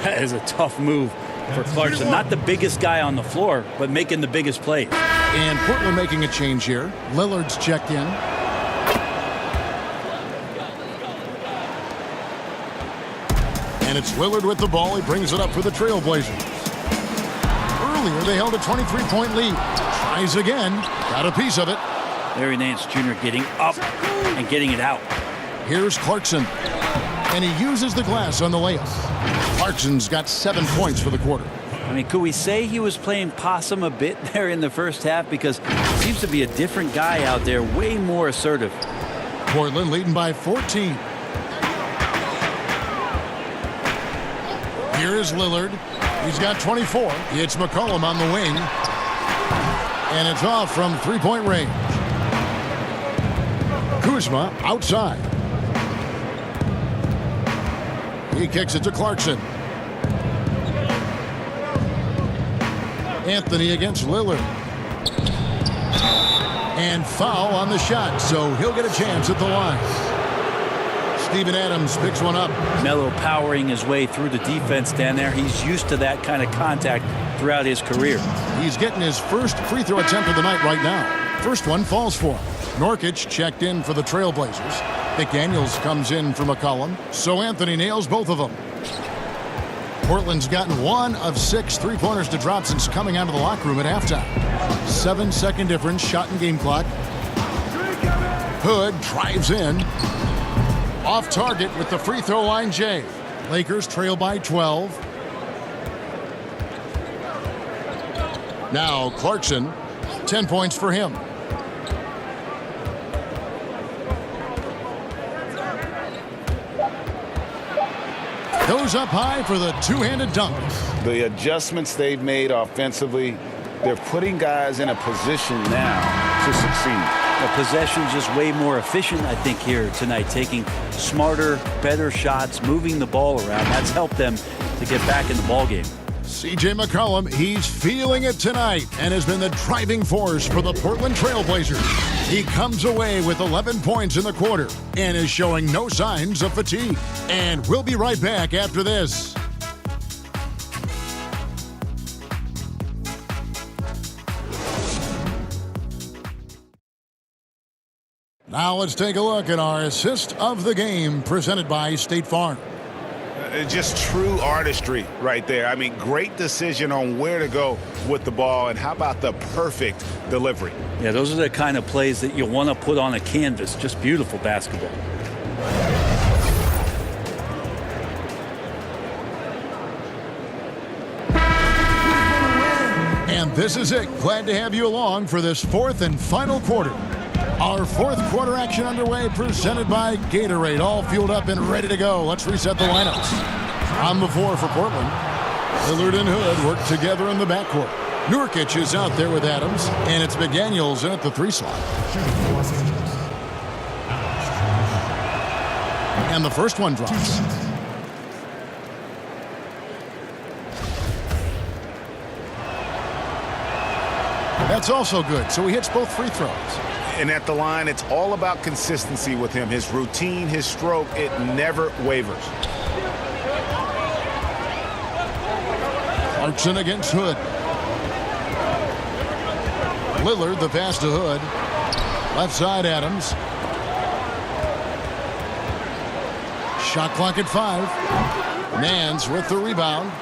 That is a tough move for Clarkson. Not the biggest guy on the floor, but making the biggest play. And Portland making a change here. Lillard's checked in. And it's Lillard with the ball. He brings it up for the Trailblazers. Earlier, they held a 23-point lead. Tries again. Got a piece of it. Larry Nance Jr. getting up and getting it out. Here's Clarkson. And he uses the glass on the layup. Clarkson's got 7 points for the quarter. I mean, could we say he was playing possum a bit there in the first half? Because he seems to be a different guy out there, way more assertive. Portland leading by 14. Here is Lillard. He's got 24. It's McCollum on the wing. And it's off from three-point range. Kuzma outside. He kicks it to Clarkson. Anthony against Lillard. And foul on the shot, so he'll get a chance at the line. Steven Adams picks one up. Melo powering his way through the defense down there. He's used to that kind of contact throughout his career. He's getting his first free throw attempt of the night right now. First one falls for him. Norkic checked in for the Trailblazers. McDaniels comes in for McCollum. So Anthony nails both of them. Portland's gotten 1 of 6 three-pointers to drop since coming out of the locker room at halftime. 7-second difference, shot and game clock. Hood drives in. Off target with the free throw line, Jay. Lakers trail by 12. Now Clarkson, 10 points for him. Goes up high for the two-handed dunk. The adjustments they've made offensively, they're putting guys in a position now to succeed. The possession's just way more efficient, I think, here tonight, taking smarter, better shots, moving the ball around. That's helped them to get back in the ballgame. C.J. McCollum, he's feeling it tonight and has been the driving force for the Portland Trail Blazers. He comes away with 11 points in the quarter and is showing no signs of fatigue. And we'll be right back after this. Now let's take a look at our assist of the game presented by State Farm. Just true artistry right there. I mean, great decision on where to go with the ball, and how about the perfect delivery? Yeah, those are the kind of plays that you want to put on a canvas. Just beautiful basketball. And this is it. Glad to have you along for this fourth and final quarter. Our fourth quarter action underway, presented by Gatorade. All fueled up and ready to go. Let's reset the lineups. On the floor for Portland, Lillard and Hood work together in the backcourt. Nurkic is out there with Adams, and it's McDaniels in at the 3 slot. And the first one drops. That's also good, so he hits both free throws. And at the line, it's all about consistency with him. His routine, his stroke, it never wavers. Clarkson against Hood. Lillard, the pass to Hood. Left side, Adams. Shot clock at 5. Nance with the rebound.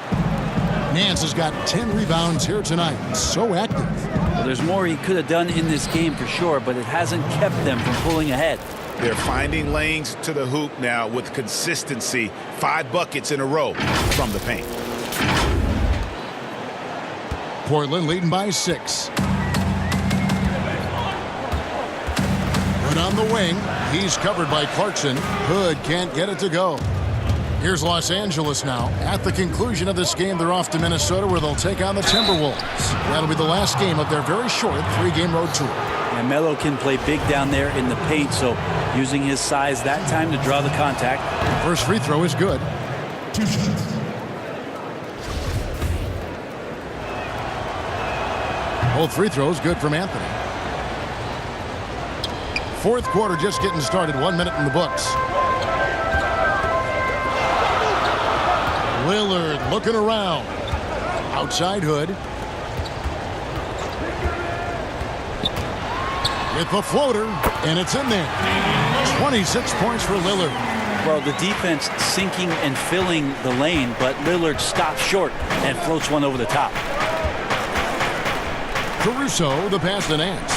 Nance has got 10 rebounds here tonight. So active. Well, there's more he could have done in this game for sure, but it hasn't kept them from pulling ahead. They're finding lanes to the hoop now with consistency. 5 buckets in a row from the paint. Portland leading by 6. Hood on the wing. He's covered by Clarkson. Hood can't get it to go. Here's Los Angeles now. At the conclusion of this game, they're off to Minnesota, where they'll take on the Timberwolves. That'll be the last game of their very short 3-game road tour. And Melo can play big down there in the paint, so using his size that time to draw the contact. First free throw is good. 2 shots. Both free throws good from Anthony. Fourth quarter just getting started. 1 minute in the books. Lillard looking around. Outside Hood. With the floater, and it's in there. 26 points for Lillard. Well, the defense sinking and filling the lane, but Lillard stops short and floats one over the top. Caruso, the pass to Nance.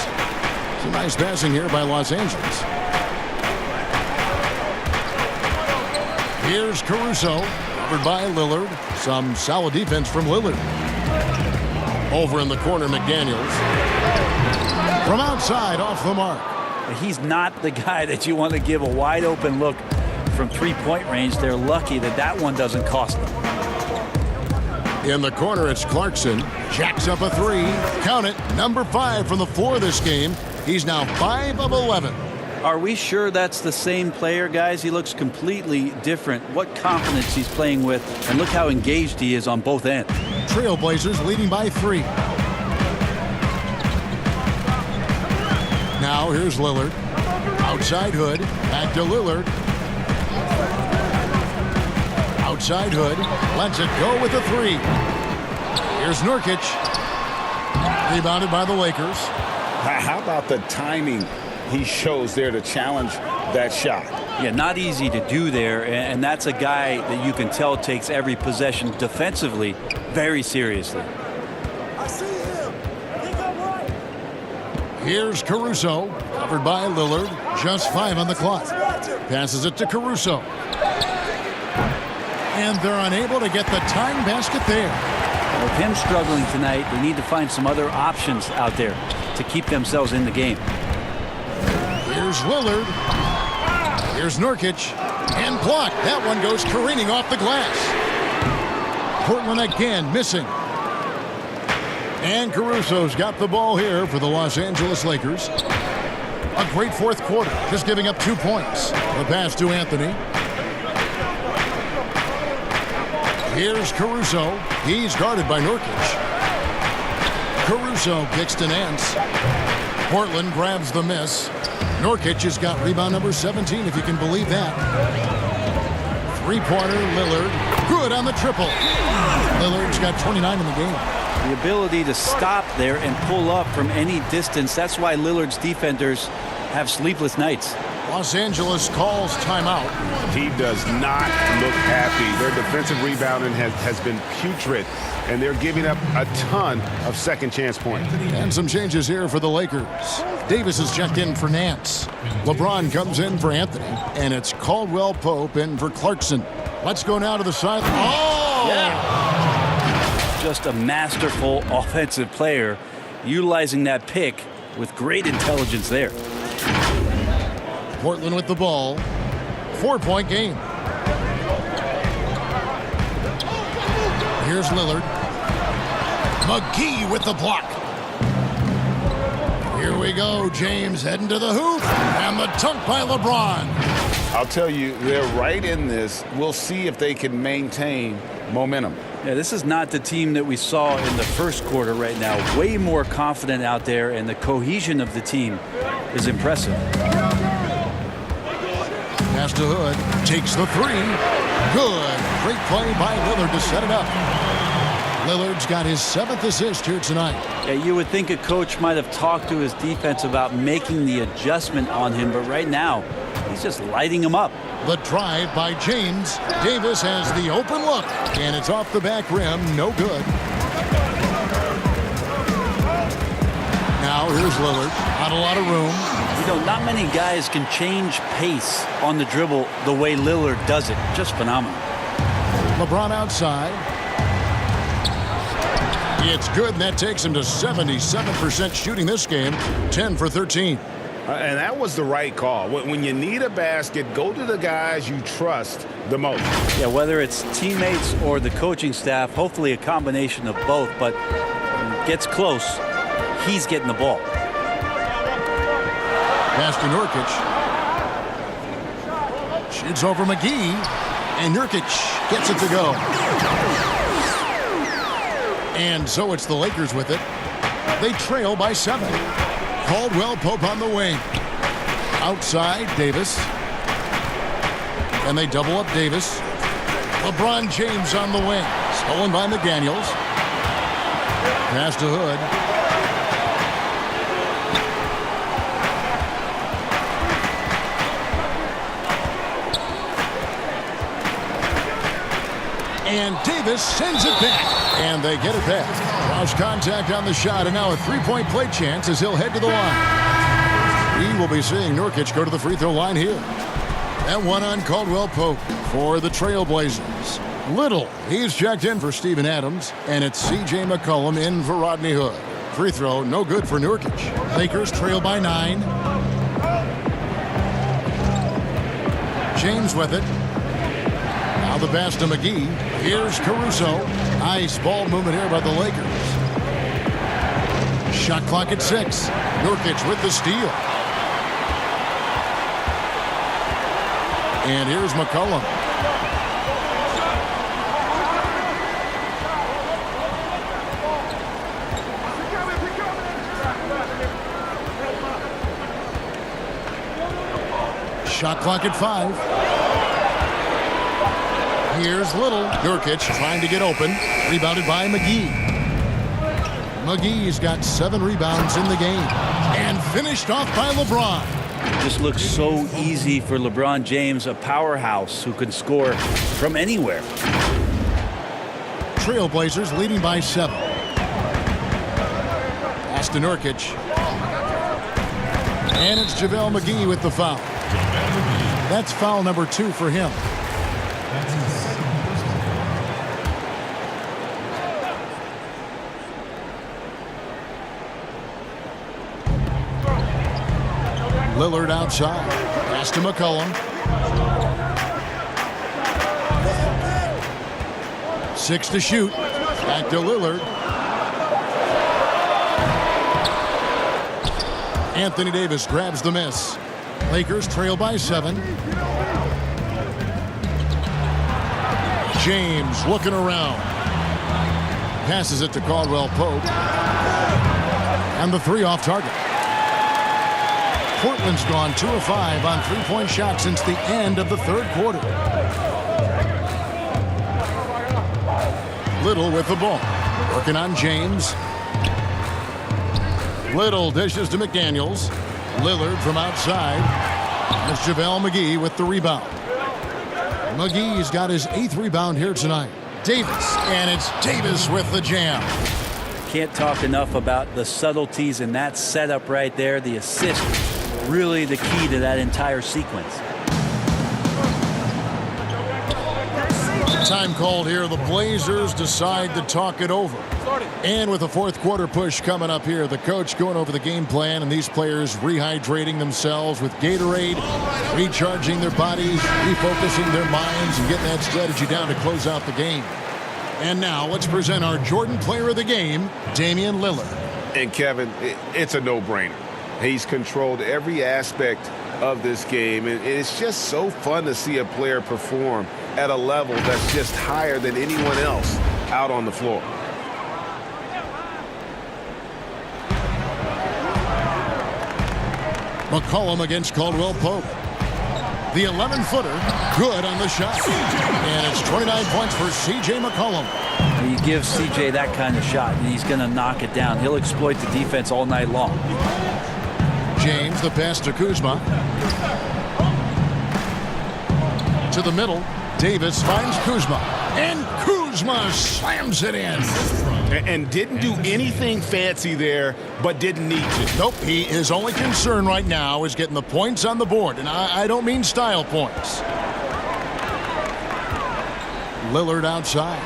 Some nice passing here by Los Angeles. Here's Caruso, covered by Lillard. Some solid defense from Lillard. Over in the corner, McDaniels. From outside, off the mark. He's not the guy that you want to give a wide open look from 3-point range. They're lucky that that one doesn't cost them. In the corner, it's Clarkson. Jacks up a 3. Count it, number 5 from the floor this game. He's now 5 of 11. Are we sure that's the same player, guys? He looks completely different. What confidence he's playing with, and look how engaged he is on both ends. Trailblazers leading by 3. Now here's Lillard. Outside Hood. Back to Lillard. Outside Hood. Lets it go with a 3. Here's Nurkic. Rebounded by the Lakers. How about the timing he shows there to challenge that shot? Yeah, not easy to do there, and that's a guy that you can tell takes every possession defensively very seriously. I see him. He got right. Here's Caruso, covered by Lillard. Just 5 on the clock. Passes it to Caruso. And they're unable to get the tying basket there. With him struggling tonight, they need to find some other options out there to keep themselves in the game. Here's Lillard. Here's Nurkic. And blocked. That one goes careening off the glass. Portland again missing. And Caruso's got the ball here for the Los Angeles Lakers. A great fourth quarter, just giving up 2 points. The pass to Anthony. Here's Caruso. He's guarded by Nurkic. Caruso kicks to Nance. Portland grabs the miss. Nurkic has got rebound number 17, if you can believe that. Three-pointer, Lillard. Good on the triple. Lillard's got 29 in the game. The ability to stop there and pull up from any distance, that's why Lillard's defenders have sleepless nights. Los Angeles calls timeout. He does not look happy. Their defensive rebounding has been putrid, and they're giving up a ton of second chance points. And some changes here for the Lakers. Davis is checked in for Nance. LeBron comes in for Anthony, and it's Caldwell Pope in for Clarkson. Let's go now to the side. Oh! Yeah. Just a masterful offensive player, utilizing that pick with great intelligence there. Portland with the ball. 4-point game. Here's Lillard. McGee with the block. Here we go. James heading to the hoop. And the dunk by LeBron. I'll tell you, they're right in this. We'll see if they can maintain momentum. Yeah, this is not the team that we saw in the first quarter right now. Way more confident out there, and the cohesion of the team is impressive. Pass to Hood. Takes the three. Good. Great play by Lillard to set it up. Lillard's got his 7th assist here tonight. Yeah, you would think a coach might have talked to his defense about making the adjustment on him, but right now, he's just lighting him up. The drive by James. Davis has the open look, and it's off the back rim. No good. Now here's Lillard. Not a lot of room. You know, not many guys can change pace on the dribble the way Lillard does it. Just phenomenal. LeBron outside. It's good, and that takes him to 77% shooting this game. 10 for 13. And that was the right call. When you need a basket, go to the guys you trust the most. Yeah, whether it's teammates or the coaching staff, hopefully a combination of both, but when it gets close, he's getting the ball. Pass to Nurkic. Shoots over McGee, and Nurkic gets it to go. And so it's the Lakers with it. They trail by 7. Caldwell Pope on the wing. Outside, Davis. And they double up Davis. LeBron James on the wing. Stolen by McDaniels. Pass to Hood. And Davis sends it back. And they get it back. Lost contact on the shot, and now a three-point play chance as he'll head to the line. We will be seeing Nurkic go to the free throw line here. That one on Caldwell Pope for the Trailblazers. Little, he's checked in for Steven Adams, and it's C.J. McCollum in for Rodney Hood. Free throw, no good for Nurkic. Lakers trail by 9. James with it. Now the pass to McGee. Here's Caruso. Nice ball movement here by the Lakers. Shot clock at 6. Nurkic with the steal. And here's McCollum. Shot clock at 5. Here's Little. Nurkic trying to get open. Rebounded by McGee. McGee's got 7 rebounds in the game. And finished off by LeBron. It just looks so easy for LeBron James, a powerhouse who can score from anywhere. Trailblazers leading by 7. Pass to Nurkic. And it's JaVale McGee with the foul. That's foul number 2 for him. Lillard outside. Pass to McCollum. 6 to shoot. Back to Lillard. Anthony Davis grabs the miss. Lakers trail by 7. James looking around. Passes it to Caldwell Pope. And the 3 off target. Portland's gone 2 of 5 on 3-point shots since the end of the 3rd quarter. Little with the ball. Working on James. Little dishes to McDaniels. Lillard from outside. There's JaVale McGee with the rebound. McGee's got his 8th rebound here tonight. Davis, and it's Davis with the jam. Can't talk enough about the subtleties in that setup right there. The assist, really the key to that entire sequence. Time called here. The Blazers decide to talk it over. And with the 4th quarter push coming up here, the coach going over the game plan and these players rehydrating themselves with Gatorade, recharging their bodies, refocusing their minds, and getting that strategy down to close out the game. And now let's present our Jordan Player of the Game, Damian Lillard. And Kevin, it's a no-brainer. He's controlled every aspect of this game, and it's just so fun to see a player perform at a level that's just higher than anyone else out on the floor. McCollum against Caldwell Pope. The 11-footer, good on the shot. And it's 29 points for C.J. McCollum. You give C.J. that kind of shot, and he's going to knock it down. He'll exploit the defense all night long. James, the pass to Kuzma. To the middle. Davis finds Kuzma. And Kuzma slams it in. And didn't do anything fancy there, but didn't need to. Nope, his only concern right now is getting the points on the board. And I don't mean style points. Lillard outside.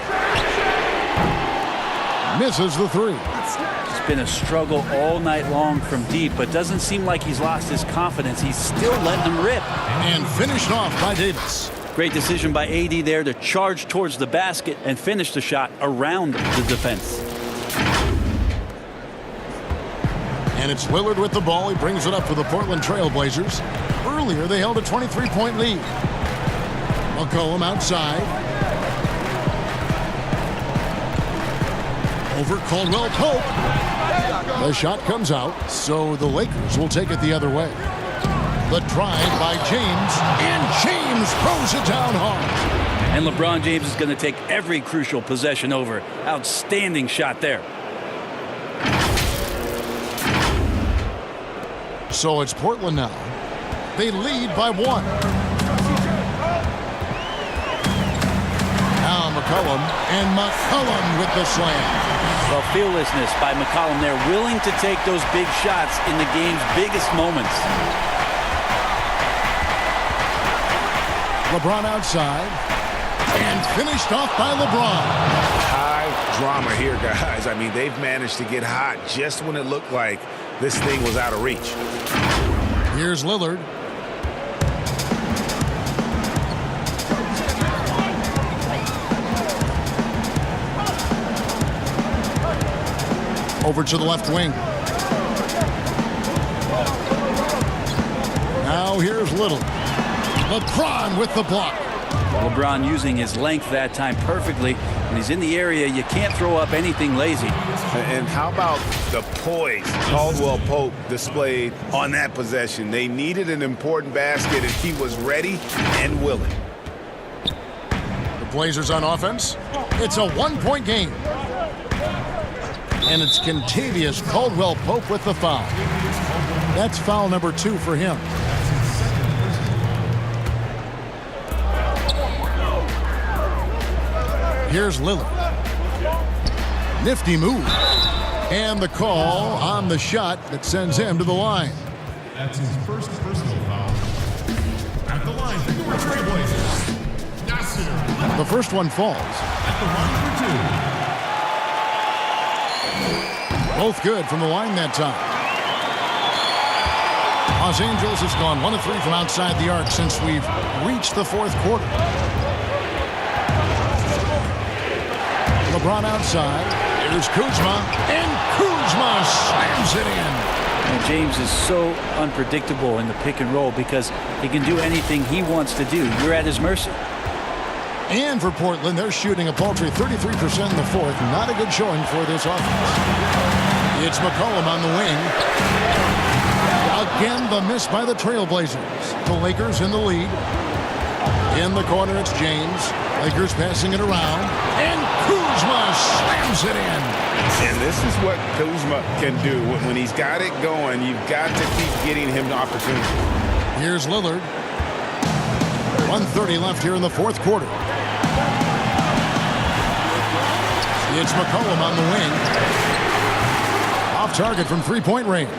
Misses the 3. It's been a struggle all night long from deep, but doesn't seem like he's lost his confidence. He's still letting them rip. And finished off by Davis. Great decision by AD there to charge towards the basket and finish the shot around the defense. And it's Lillard with the ball. He brings it up for the Portland Trail Blazers. Earlier, they held a 23-point lead. McCollum outside. Over Caldwell Pope. The shot comes out, so the Lakers will take it the other way. The drive by James, and James throws it down hard. And LeBron James is going to take every crucial possession over. Outstanding shot there. So it's Portland now. They lead by 1. Now McCollum, and McCollum with the slam. Well, fearlessness by McCollum there, willing to take those big shots in the game's biggest moments. LeBron outside, and finished off by LeBron. High drama here, guys. I mean, they've managed to get hot just when it looked like this thing was out of reach. Here's Lillard. Over to the left wing. Now here's Little. LeBron with the block. LeBron using his length that time perfectly. When he's in the area, you can't throw up anything lazy. And how about the poise Caldwell Pope displayed on that possession? They needed an important basket, and he was ready and willing. The Blazers on offense. It's a 1-point game. And it's Kentavious Caldwell Pope with the foul. That's foul number 2 for him. Here's Lillard. Nifty move. And the call on the shot that sends him to the line. That's his first personal foul. At the line for the Trailblazers, Nasir. The first one falls. At the line for 2. Both good from the line that time. Los Angeles has gone 1 of 3 from outside the arc since we've reached the fourth quarter. LeBron outside. Here's Kuzma, and Kuzma slams it in. And James is so unpredictable in the pick and roll because he can do anything he wants to do. You're at his mercy. And for Portland, they're shooting a paltry 33% in the fourth. Not a good showing for this offense. It's McCollum on the wing. Again, the miss by the Trailblazers. The Lakers in the lead. In the corner, it's James. Lakers passing it around. And Kuzma slams it in. And this is what Kuzma can do. When he's got it going, you've got to keep getting him the opportunity. Here's Lillard. 1:30 left here in the fourth quarter. It's McCollum on the wing. Off target from three-point range.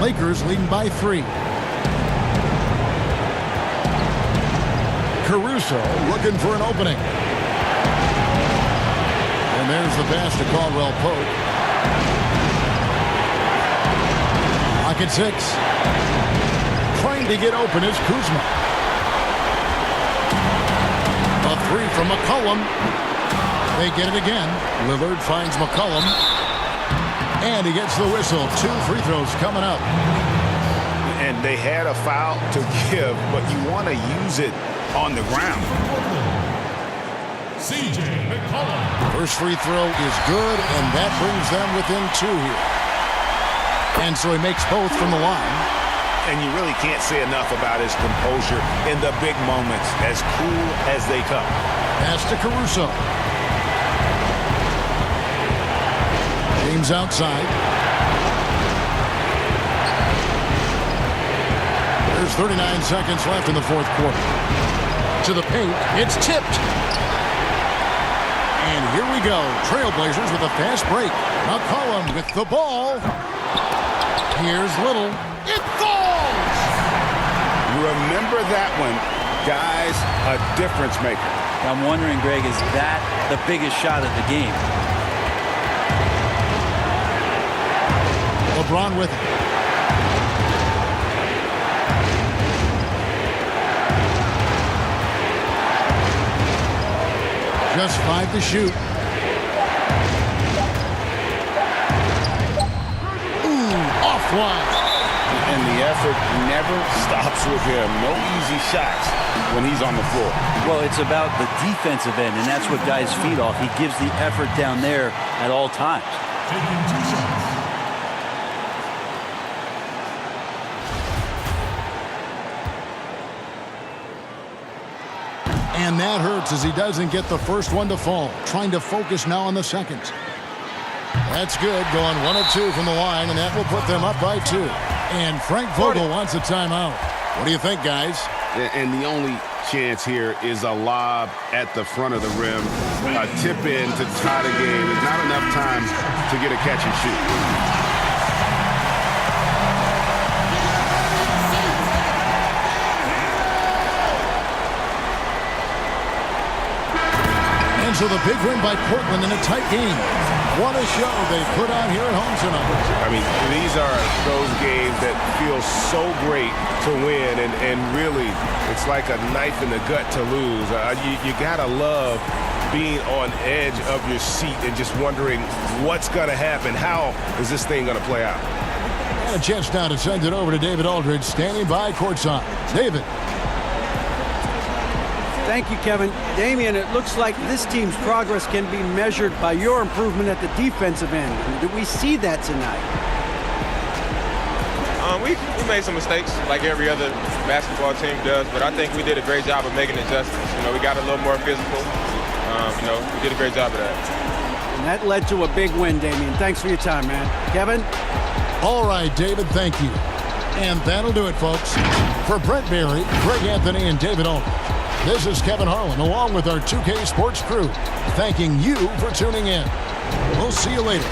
Lakers leading by 3. Caruso looking for an opening. And there's the pass to Caldwell Pope. Pocket 6. Trying to get open is Kuzma. A 3 from McCollum. They get it again. Lillard finds McCollum. And he gets the whistle. 2 free throws coming up. And they had a foul to give, but you want to use it on the ground. CJ McCollum. First free throw is good, and that brings them within 2 here. And so he makes both from the line. And you really can't say enough about his composure in the big moments, as cool as they come. Pass to Caruso. James outside. There's 39 seconds left in the fourth quarter. To the paint. It's tipped. And here we go. Trailblazers with a fast break. McCollum with the ball. Here's Little. It falls! Remember that one. Guys, a difference maker. I'm wondering, Greg, is that the biggest shot of the game? LeBron with it. Just 5 to shoot. Ooh, offline. And the effort never stops with him. No easy shots when he's on the floor. Well, it's about the defensive end, and that's what guys feed off. He gives the effort down there at all times. Taking 2 shots. And that hurts as he doesn't get the first one to fall. Trying to focus now on the second. That's good. Going 1 of 2 from the line, and that will put them up by 2. And Frank Vogel wants a timeout. What do you think, guys? And the only chance here is a lob at the front of the rim. A tip in to tie the game. There's not enough time to get a catch and shoot. And so the big win by Portland in a tight game. What a show they put on here at home tonight. I mean, these are those games that feel so great to win, and really, it's like a knife in the gut to lose. You gotta love being on edge of your seat and just wondering what's gonna happen. How is this thing gonna play out? And a chance now to send it over to David Aldridge, standing by courtside. David. Thank you, Kevin. Damian, it looks like this team's progress can be measured by your improvement at the defensive end. Do we see that tonight? We made some mistakes like every other basketball team does, but I think we did a great job of making adjustments. We got a little more physical. We did a great job of that. And that led to a big win, Damian. Thanks for your time, man. Kevin? All right, David, thank you. And that'll do it, folks. For Brent Barry, Greg Anthony, and David Aldridge, this is Kevin Harlan, along with our 2K Sports crew, thanking you for tuning in. We'll see you later.